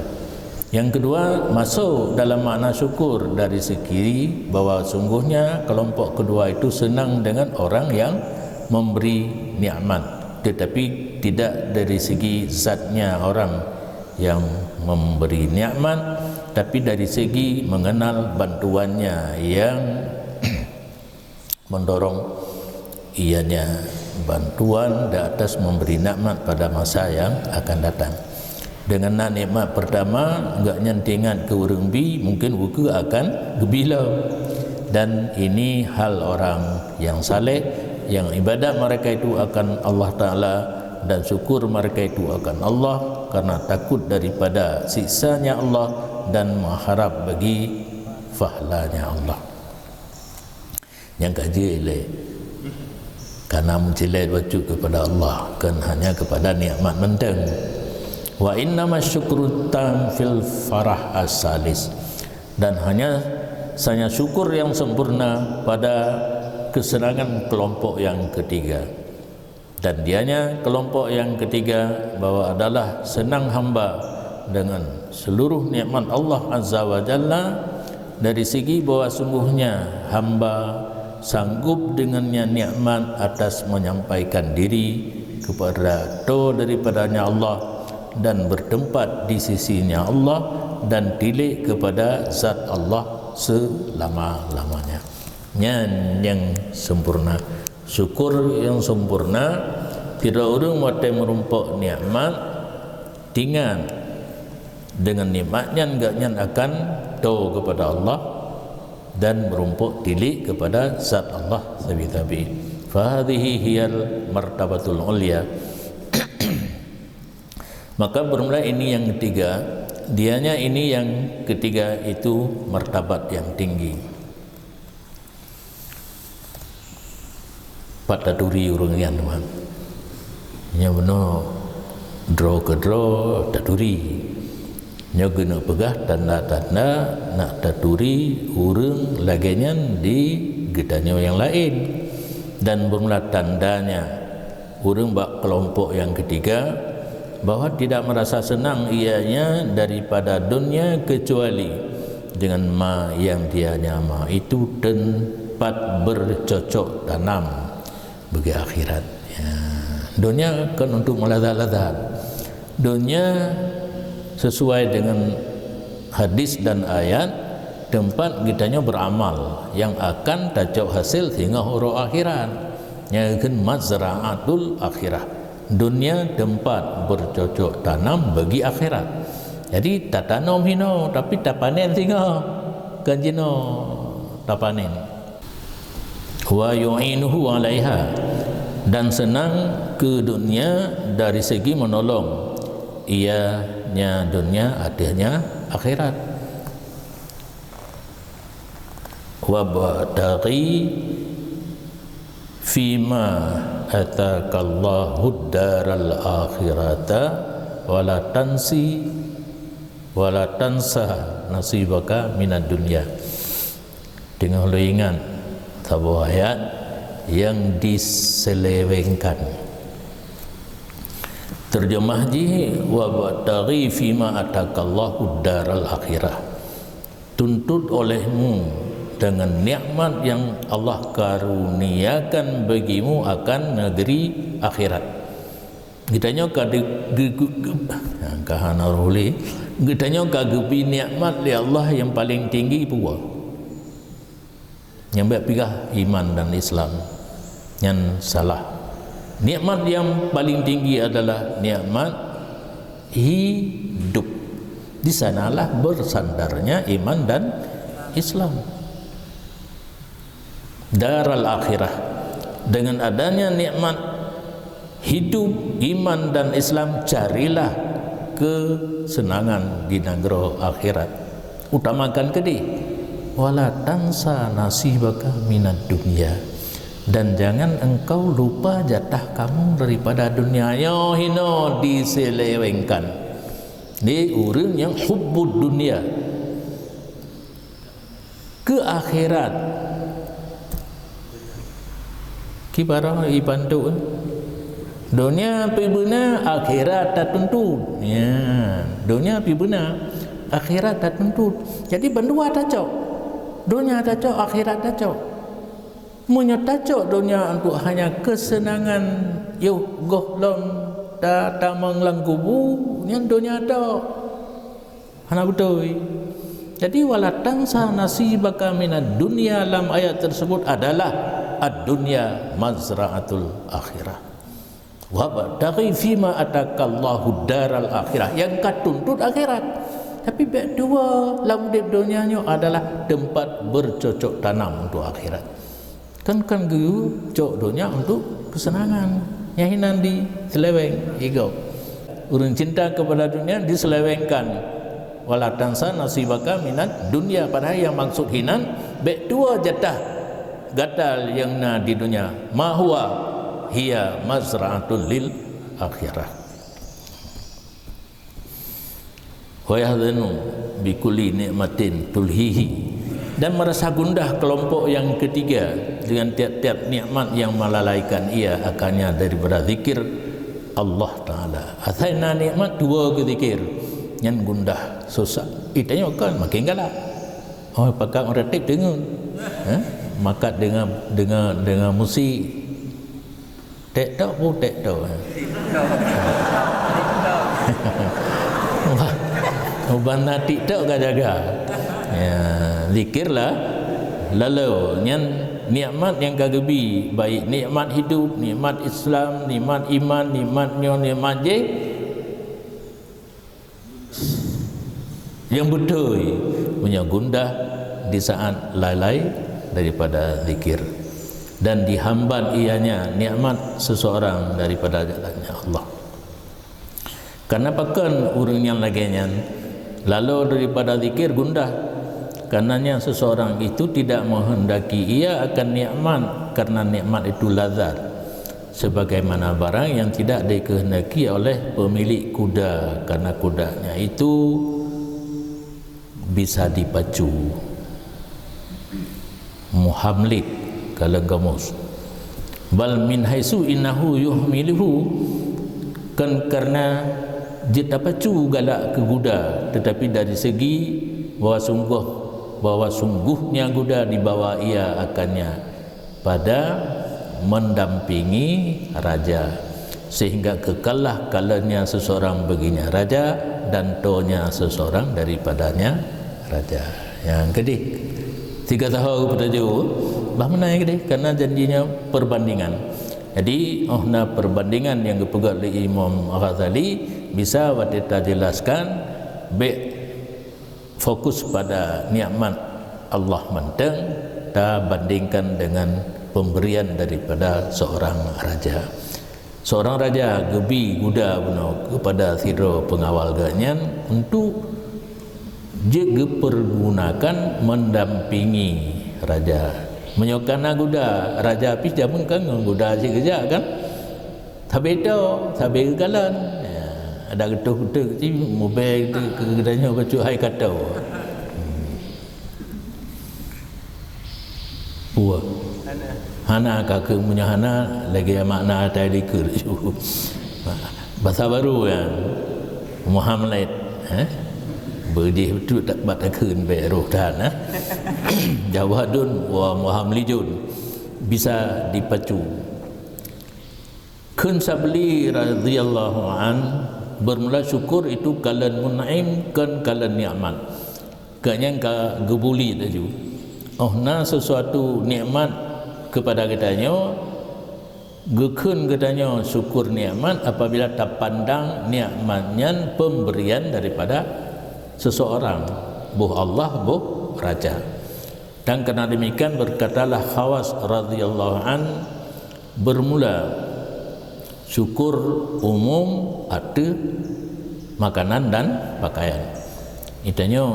Yang kedua, masuk dalam makna syukur dari segi bahwa sungguhnya kelompok kedua itu senang dengan orang yang memberi nikmat, tetapi tidak dari segi zatnya orang yang memberi nikmat, tapi dari segi mengenal bantuannya yang mendorong ianya bantuan di atas memberi nikmat pada masa yang akan datang. Dengan nikmat pertama enggak nyentingan ke urang bi, mungkin uku akan gebilau. Dan ini hal orang yang saleh, yang ibadat mereka itu akan Allah Ta'ala dan syukur mereka itu akan Allah karena takut daripada siksanya Allah dan mengharap bagi pahalanya Allah. Yang kaji ilai karena mencilai wajib kepada Allah, kan hanya kepada nikmat menteng. Wa innama syukru tam fil farah as-salis, dan hanya syukur yang sempurna pada kesenangan kelompok yang ketiga. Dan dianya kelompok yang ketiga bahwa adalah senang hamba dengan seluruh nikmat Allah Azza wa Jalla, dari segi bahwa sungguhnya hamba sanggup dengannya nikmat atas menyampaikan diri kepada daripadanya Allah dan bertempat di sisinya Allah dan tilik kepada zat Allah selama-lamanya. Yang sempurna, syukur yang sempurna, tidak orang mati merumpok nikmat tinggal dengan nikmatnya enggaknya akan tahu kepada Allah dan merumpok tilik kepada zat Allah tabi-tabi. Fahadhihi hiyal martabatul ulya. Maka bermula ini yang ketiga, dianya ini yang ketiga itu martabat yang tinggi. Pada duri urang yang teman, nya benar draw ke draw taduri, nya guna pegah tanda-tanda nak taduri urang laginya di gedanya yang lain, dan bermula tandanya urang bak kelompok yang ketiga bahwa tidak merasa senang ianya daripada dunia kecuali dengan ma yang dia nyama itu tempat bercocok tanam bagi akhirat. Ya. Dunia kan untuk melazat-lazat. Dunia sesuai dengan hadis dan ayat tempat kitanya beramal yang akan tajau hasil hingga huru akhirat. Yang mazra'atul akhirah. Dunia tempat bercocok tanam bagi akhirat. Jadi tak tanam hino tapi tak panen hingga kanjino tak panen. Wa yu'inuhu 'alaiha, dan senang ke dunia dari segi menolong ianya dunia adanya akhirat. Wa bataqi fima atakallahu daral akhirata wala tansa nasibaka minad dunya. Dengan lo ingat sebuah ayat yang diselewengkan. Terjemah ji wa bataghi fima atakallahu daral akhirah. Tuntut olehmu dengan nikmat yang Allah karuniakan bagimu akan negeri akhirat. Gitanya kahana ruli. Gitanya kagebi nikmat li Allah yang paling tinggi pula. Yang baik pigah iman dan Islam. Yang salah. Nikmat yang paling tinggi adalah nikmat hidup. Di sanalah bersandarnya iman dan Islam. Daral akhirah. Dengan adanya nikmat hidup, iman dan Islam, carilah kesenangan di negeri akhirat. Utamakan kedih. Wala tansa nasibaka minad dunya. Dan jangan engkau lupa jatah kamu daripada dunia. Yo hino diselewengkan. Ini orang yang hubbud dunia ke akhirat. Kibarah ibantu dunia pi beuna akhirat tak tentu. Ya, dunia pi beuna akhirat tak tentu. Jadi berdua tak cok. Dunia tak cok, akhirat tak cok. Menyetacok dunia untuk hanya kesenangan yuk gohlom tak menglangkubu yang dunia tak hana betul. Jadi wala tansa nasibaka minad dunya, dalam ayat tersebut adalah ad-dunya mazra'atul akhirah. Wa bataghi fima atakallahu daral akhirah, yang katuntut akhirat. Tapi baik dua dalam dunianya adalah tempat bercocok tanam untuk akhirat. Kan geyu cok dunia untuk kesenangan. Yang hinan di seleweng ego. Urang cinta kepada dunia diselewengkan. Wala tansa nasibaka minad dunya, padahal yang maksud hinan baik dua jatah gatal yang na di dunia. Ma huwa hiya mazra'atul lil akhirah. Wa yahdhanu bi kulli ni'matin tulhihi. Dan merasa gundah kelompok yang ketiga dengan tiap-tiap nikmat yang melalaikan ia akannya daripada zikir Allah Ta'ala. Asalnya nikmat dua ke zikir yang gundah susah. Itanya kan makin galak. Oh pakai orang tip dengar. Makat dengan musik. Tak tahu pun tak tahu. Ubana TikTok kan jaga. Ya, zikirlah lalu yang nikmat yang kagebi, baik nikmat hidup, nikmat Islam, nikmat iman, nikmat nyon, nikmat je yang betul punya gundah di saat lalai daripada zikir dan dihamban ianya nikmat seseorang daripada jalannya Allah. Karena pakan urang yang laginya lalu daripada zikir gundah. Karenanya seseorang itu tidak menghendaki ia akan nikmat, karena nikmat itu lazat, sebagaimana barang yang tidak dikehendaki oleh pemilik kuda, karena kudanya itu bisa dipacu. Muhamlik kalau gamus. Bal min haisu innahu yuhmiluhu, kan karena dia pacu galak ke kuda, tetapi dari segi bahwa sungguhnya kuda dibawa ia akannya pada mendampingi raja, sehingga kekallah kalanya seseorang baginya raja dan tonya seseorang daripadanya raja. Yang kedih 3 tahun pada jauh bah mana yang kedih karena janjinya perbandingan. Jadi perbandingan yang dipegang oleh Imam Ghazali bisa kita jelaskan fokus pada nikmat Allah menteng ta bandingkan dengan pemberian daripada seorang raja. Seorang raja gebi kuda buno kepada siro pengawal ganyan untuk je pergunakan mendampingi raja. Menyokana kuda raja pi jamun kan kuda si kerja kan. Tabe do, tabe galan. Ya. ada getuk-getuk je mobil tu kedanya baca hai kata buah hana kakak punya hana lagi makna tadi ke bahasa baru kan Muhammad berdih betul tak baca kun beroh dan Jawadun wa Muhammadun bisa dipacu. Kun sabli radhiyallahu an bermula syukur itu kalan mun'im kan kalan nikmat. Kanya ka gebuli taju. Oh na sesuatu nikmat kepada katanya gekun katanya syukur nikmat apabila tak pandang nikmatnya pemberian daripada seseorang, buh Allah, buh raja. Dan kerana demikian berkatalah Khawas radhiyallahu an bermula syukur umum ada makanan dan pakaian. Itanya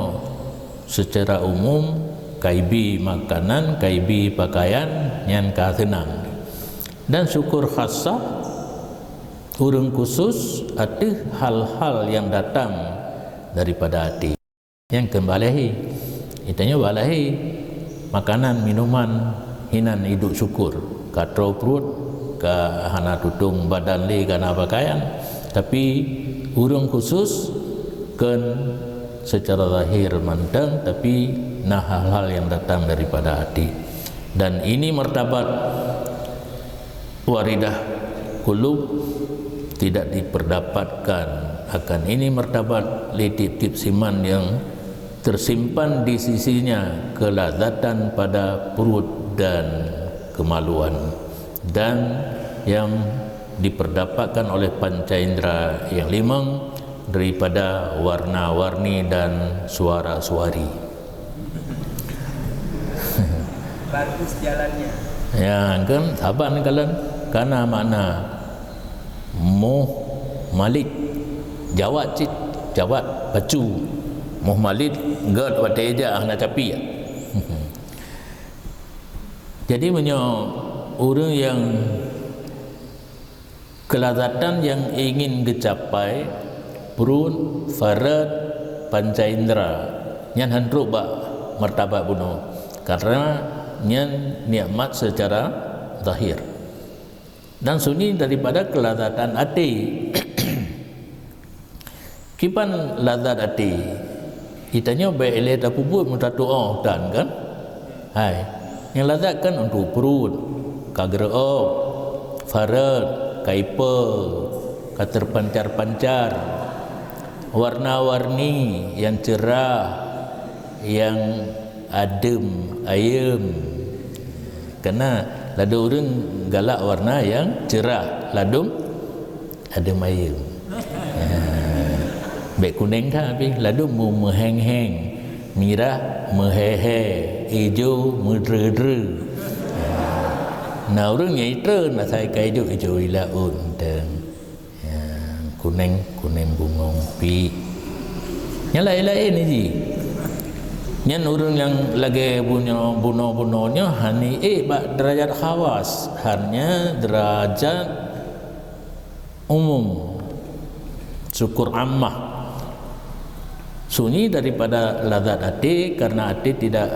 secara umum kaibi makanan, kaibi pakaian yang senang. Dan syukur khasah urang khusus ada hal-hal yang datang daripada hati yang kembali. Itanya balahi makanan, minuman, hinan hidup syukur, katro perut, ke hana tutung badan li kana pakaian, tapi urang khusus kan secara zahir mantang tapi nah hal-hal yang datang daripada hati. Dan ini martabat waridah qulub tidak diperdapatkan. Akan ini martabat litip-tip siman yang tersimpan di sisinya kelazatan pada perut dan kemaluan, dan yang diperdapatkan oleh panca indera yang limang daripada warna-warni dan suara-suari. Bagus jalannya. Ya kan, saban kalian karena makna muh malik jawat cit jawat pacu muh malik gad wateja nak capi ya. Jadi punya orang yang kelazatan yang ingin dicapai perut, farad, panca indera yang hendruk bak martabat bunuh karena yang nikmat secara zahir dan sunyi daripada kelazatan hati. Kipan lazat hati itanya baik tak pubut mutatu dan kan hai yang lazat kan untuk perut kagerao farad kaipa katerpancar-pancar warna-warni yang cerah yang adem ayem kena lada orang galak warna yang cerah ladum adem ayem baik kuning tapi ladum meheng-heng merah mehehe hijau medre-dre. Nah orang nyaita nak saya kaidu hijau ilaun dan kuning bungong pi yang lain-lain ni ji. Yang orang yang lagi punya buno-bunonya hani bak derajat khawas, hanya derajat umum syukur ammah sunyi daripada lazat hati karena hati tidak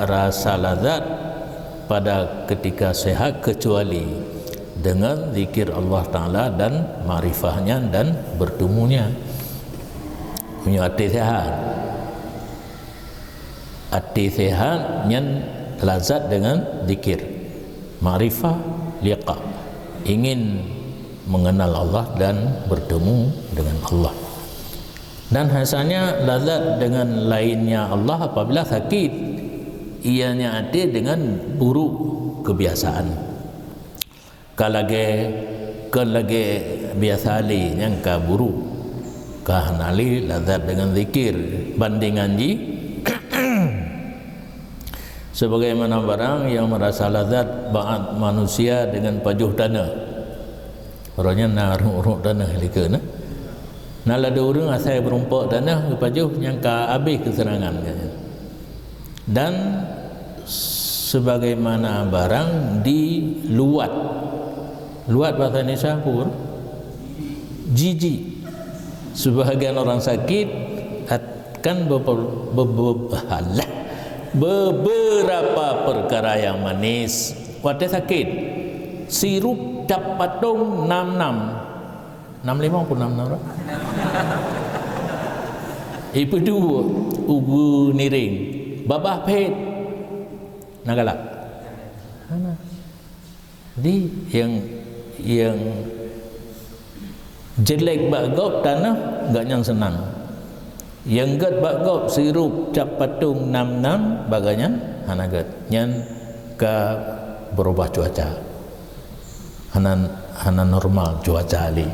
rasa lazat pada ketika sehat kecuali dengan zikir Allah Ta'ala dan ma'rifahnya dan bertemunya. Punya hati sehat, hati sehat yang lazat dengan zikir ma'rifah liqa, ingin mengenal Allah dan bertemu dengan Allah. Dan hasilnya lazat dengan lainnya Allah apabila sakit, ianya ada dengan buruk kebiasaan. Kalage biasa li yang ka buruk, kahanali lazat dengan zikir bandingan ji sebagaimana barang yang merasa lazat ba'at manusia dengan pajuh tanah. Orangnya naruk tanah lika nah. Nah ada orang asal berumpak tanah pajuh yang ka habis kesenangan. Dan sebagaimana barang diluat bahasa Indonesia pun jijik Sebahagian orang sakit akan beberapa perkara yang manis. Waktu sakit, sirup cap patung 65 pun 66 orang. Ibu dua ubu niring, babah pet, nagalak. Jadi yang jelek bagop tanah enggak yang senang. Yang gat bagop sirup cap patung 66 baganya hanagat nyan ka berubah cuaca. Hana normal cuaca ali.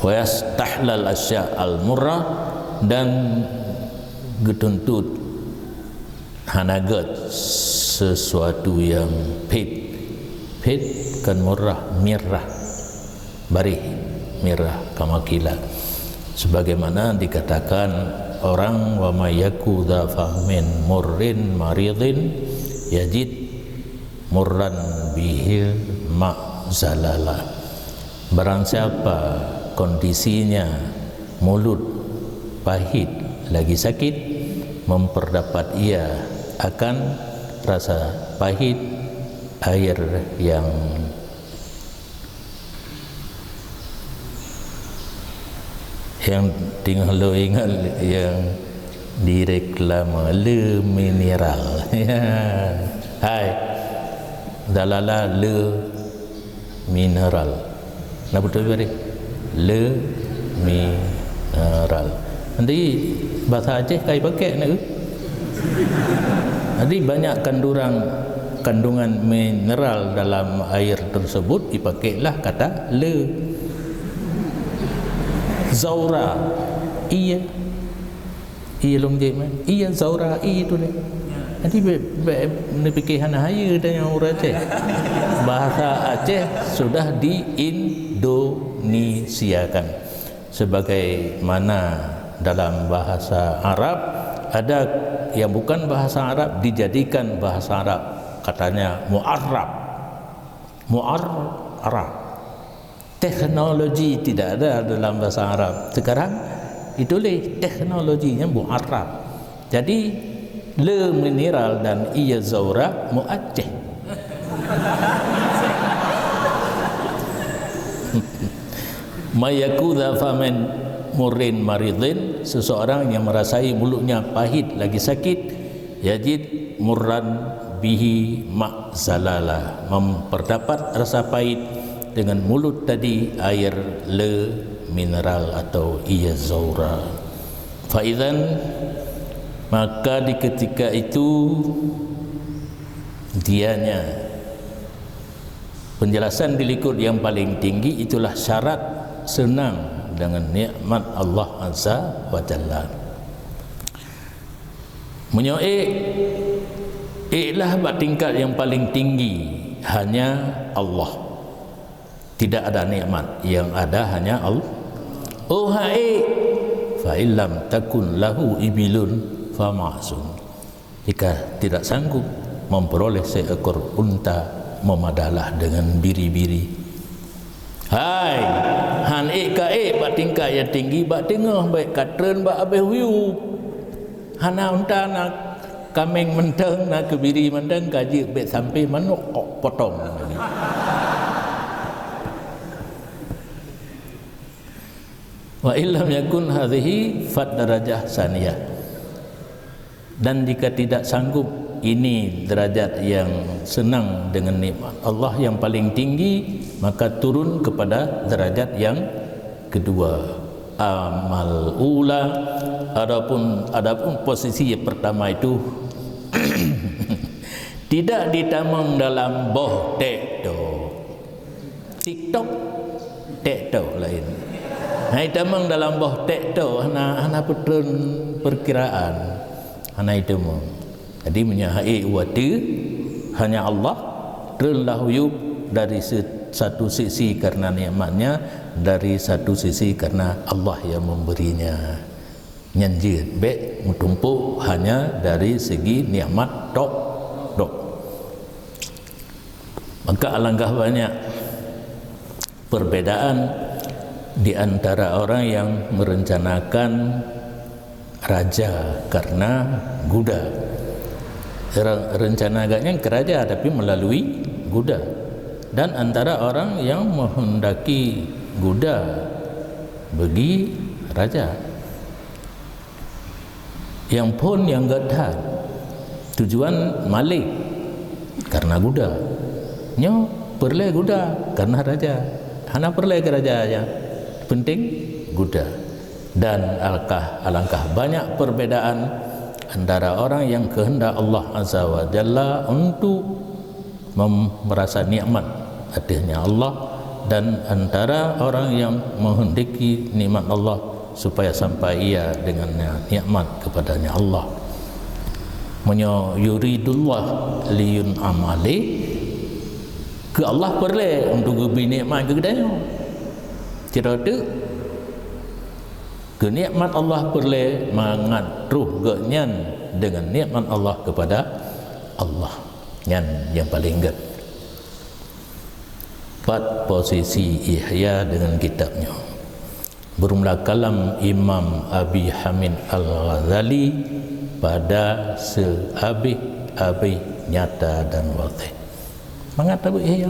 Wa yastahlal asya al-murrah dan getuntut hanagat sesuatu yang pit kan murrah mirrah barih mirrah kamakila, sebagaimana dikatakan orang wa mayyaku dha fahmin murrin maridin yajid murran bihil ma'zalala. Barang siapa kondisinya mulut pahit lagi sakit, memperdapat ia akan rasa pahit air yang tinggal lo ingat yang direklama le mineral. Hai dalala le mineral. Nak betul beri le mineral. Nanti bahasa Aceh kai pakai nak. Nanti banyak kandungan mineral dalam air tersebut, dipakailah kata le. Zaura iya long je man iya zaura itu deh. Nanti fikir hana haya dan yang orang Aceh. Bahasa Aceh sudah diindonesiakan. Sebagaimana dalam bahasa Arab ada yang bukan bahasa Arab dijadikan bahasa Arab, katanya mu'arrab. Teknologi tidak ada dalam bahasa Arab. Sekarang ditulis teknologinya mu'arrab. Jadi le mineral dan iya zaura mu'aceh. Mayakudha famen murin maridin, seseorang yang merasai mulutnya pahit lagi sakit, yajid murran bihi ma'zalala, memperdapat rasa pahit dengan mulut tadi air le mineral atau iya zaura. Faizan, maka di ketika itu dianya penjelasan di likut yang paling tinggi, itulah syarat senang dengan nikmat Allah Azza wa Jalla. Menyoek iklah tingkat yang paling tinggi hanya Allah. Tidak ada nikmat, yang ada hanya Allah. Oh hai fa illam takun lahu ibilun fa ma'sun. Jika tidak sanggup memperoleh seekor unta, memadalah dengan biri-biri. Hai han ka bak tingkat yang tinggi, bak tengah baik katren bak habis wiu. Hana unta nak kameng menteng nak kebiri menteng kaji bet sampai manuk potong. Wa illam yakun hadhihi fad darajah saniyah. Dan jika tidak sanggup, ini derajat yang senang dengan nikmat Allah yang paling tinggi, maka turun kepada derajat yang kedua. Amal ula, adapun posisi yang pertama itu tidak ditamang dalam boh tekto. TikTok tekto lain. Hai tamang dalam boh tekto hana putun perkiraan hana itu mu. Jadi menyahai wati hanya Allah terlahu yub dari satu sisi karena nikmatnya, dari satu sisi karena Allah yang memberinya. Nyanjir be mutumpuk hanya dari segi nikmat dok. Maka alangkah banyak perbedaan di antara orang yang merencanakan raja karena kuda. Rencana agaknya ke raja tapi melalui kuda. Dan antara orang yang menghendaki kuda bagi raja. Yang pun yang gadah tujuan malik karena kuda. Nyo perle kuda karena raja. Hana perle ke raja aja. Penting kuda. Dan alangkah banyak perbedaan antara orang yang kehendak Allah Azza wa Jalla untuk merasa nikmat hatinya Allah, dan antara orang yang menghendaki nikmat Allah supaya sampai ia dengannya nikmat kepadanya Allah. Menyo yuridullah liyun amali ke Allah perle untuk beri nikmat kepadanya. Kira tu kenikmat Allah perle mengaruh genyan dengan nikmat Allah kepada Allah yang paling gede. 4 posisi ihya dengan kitabnya. Bermula kalam Imam Abi Hamid Al-Ghazali pada sehabis nyata dan wadih. Mengatakan ihya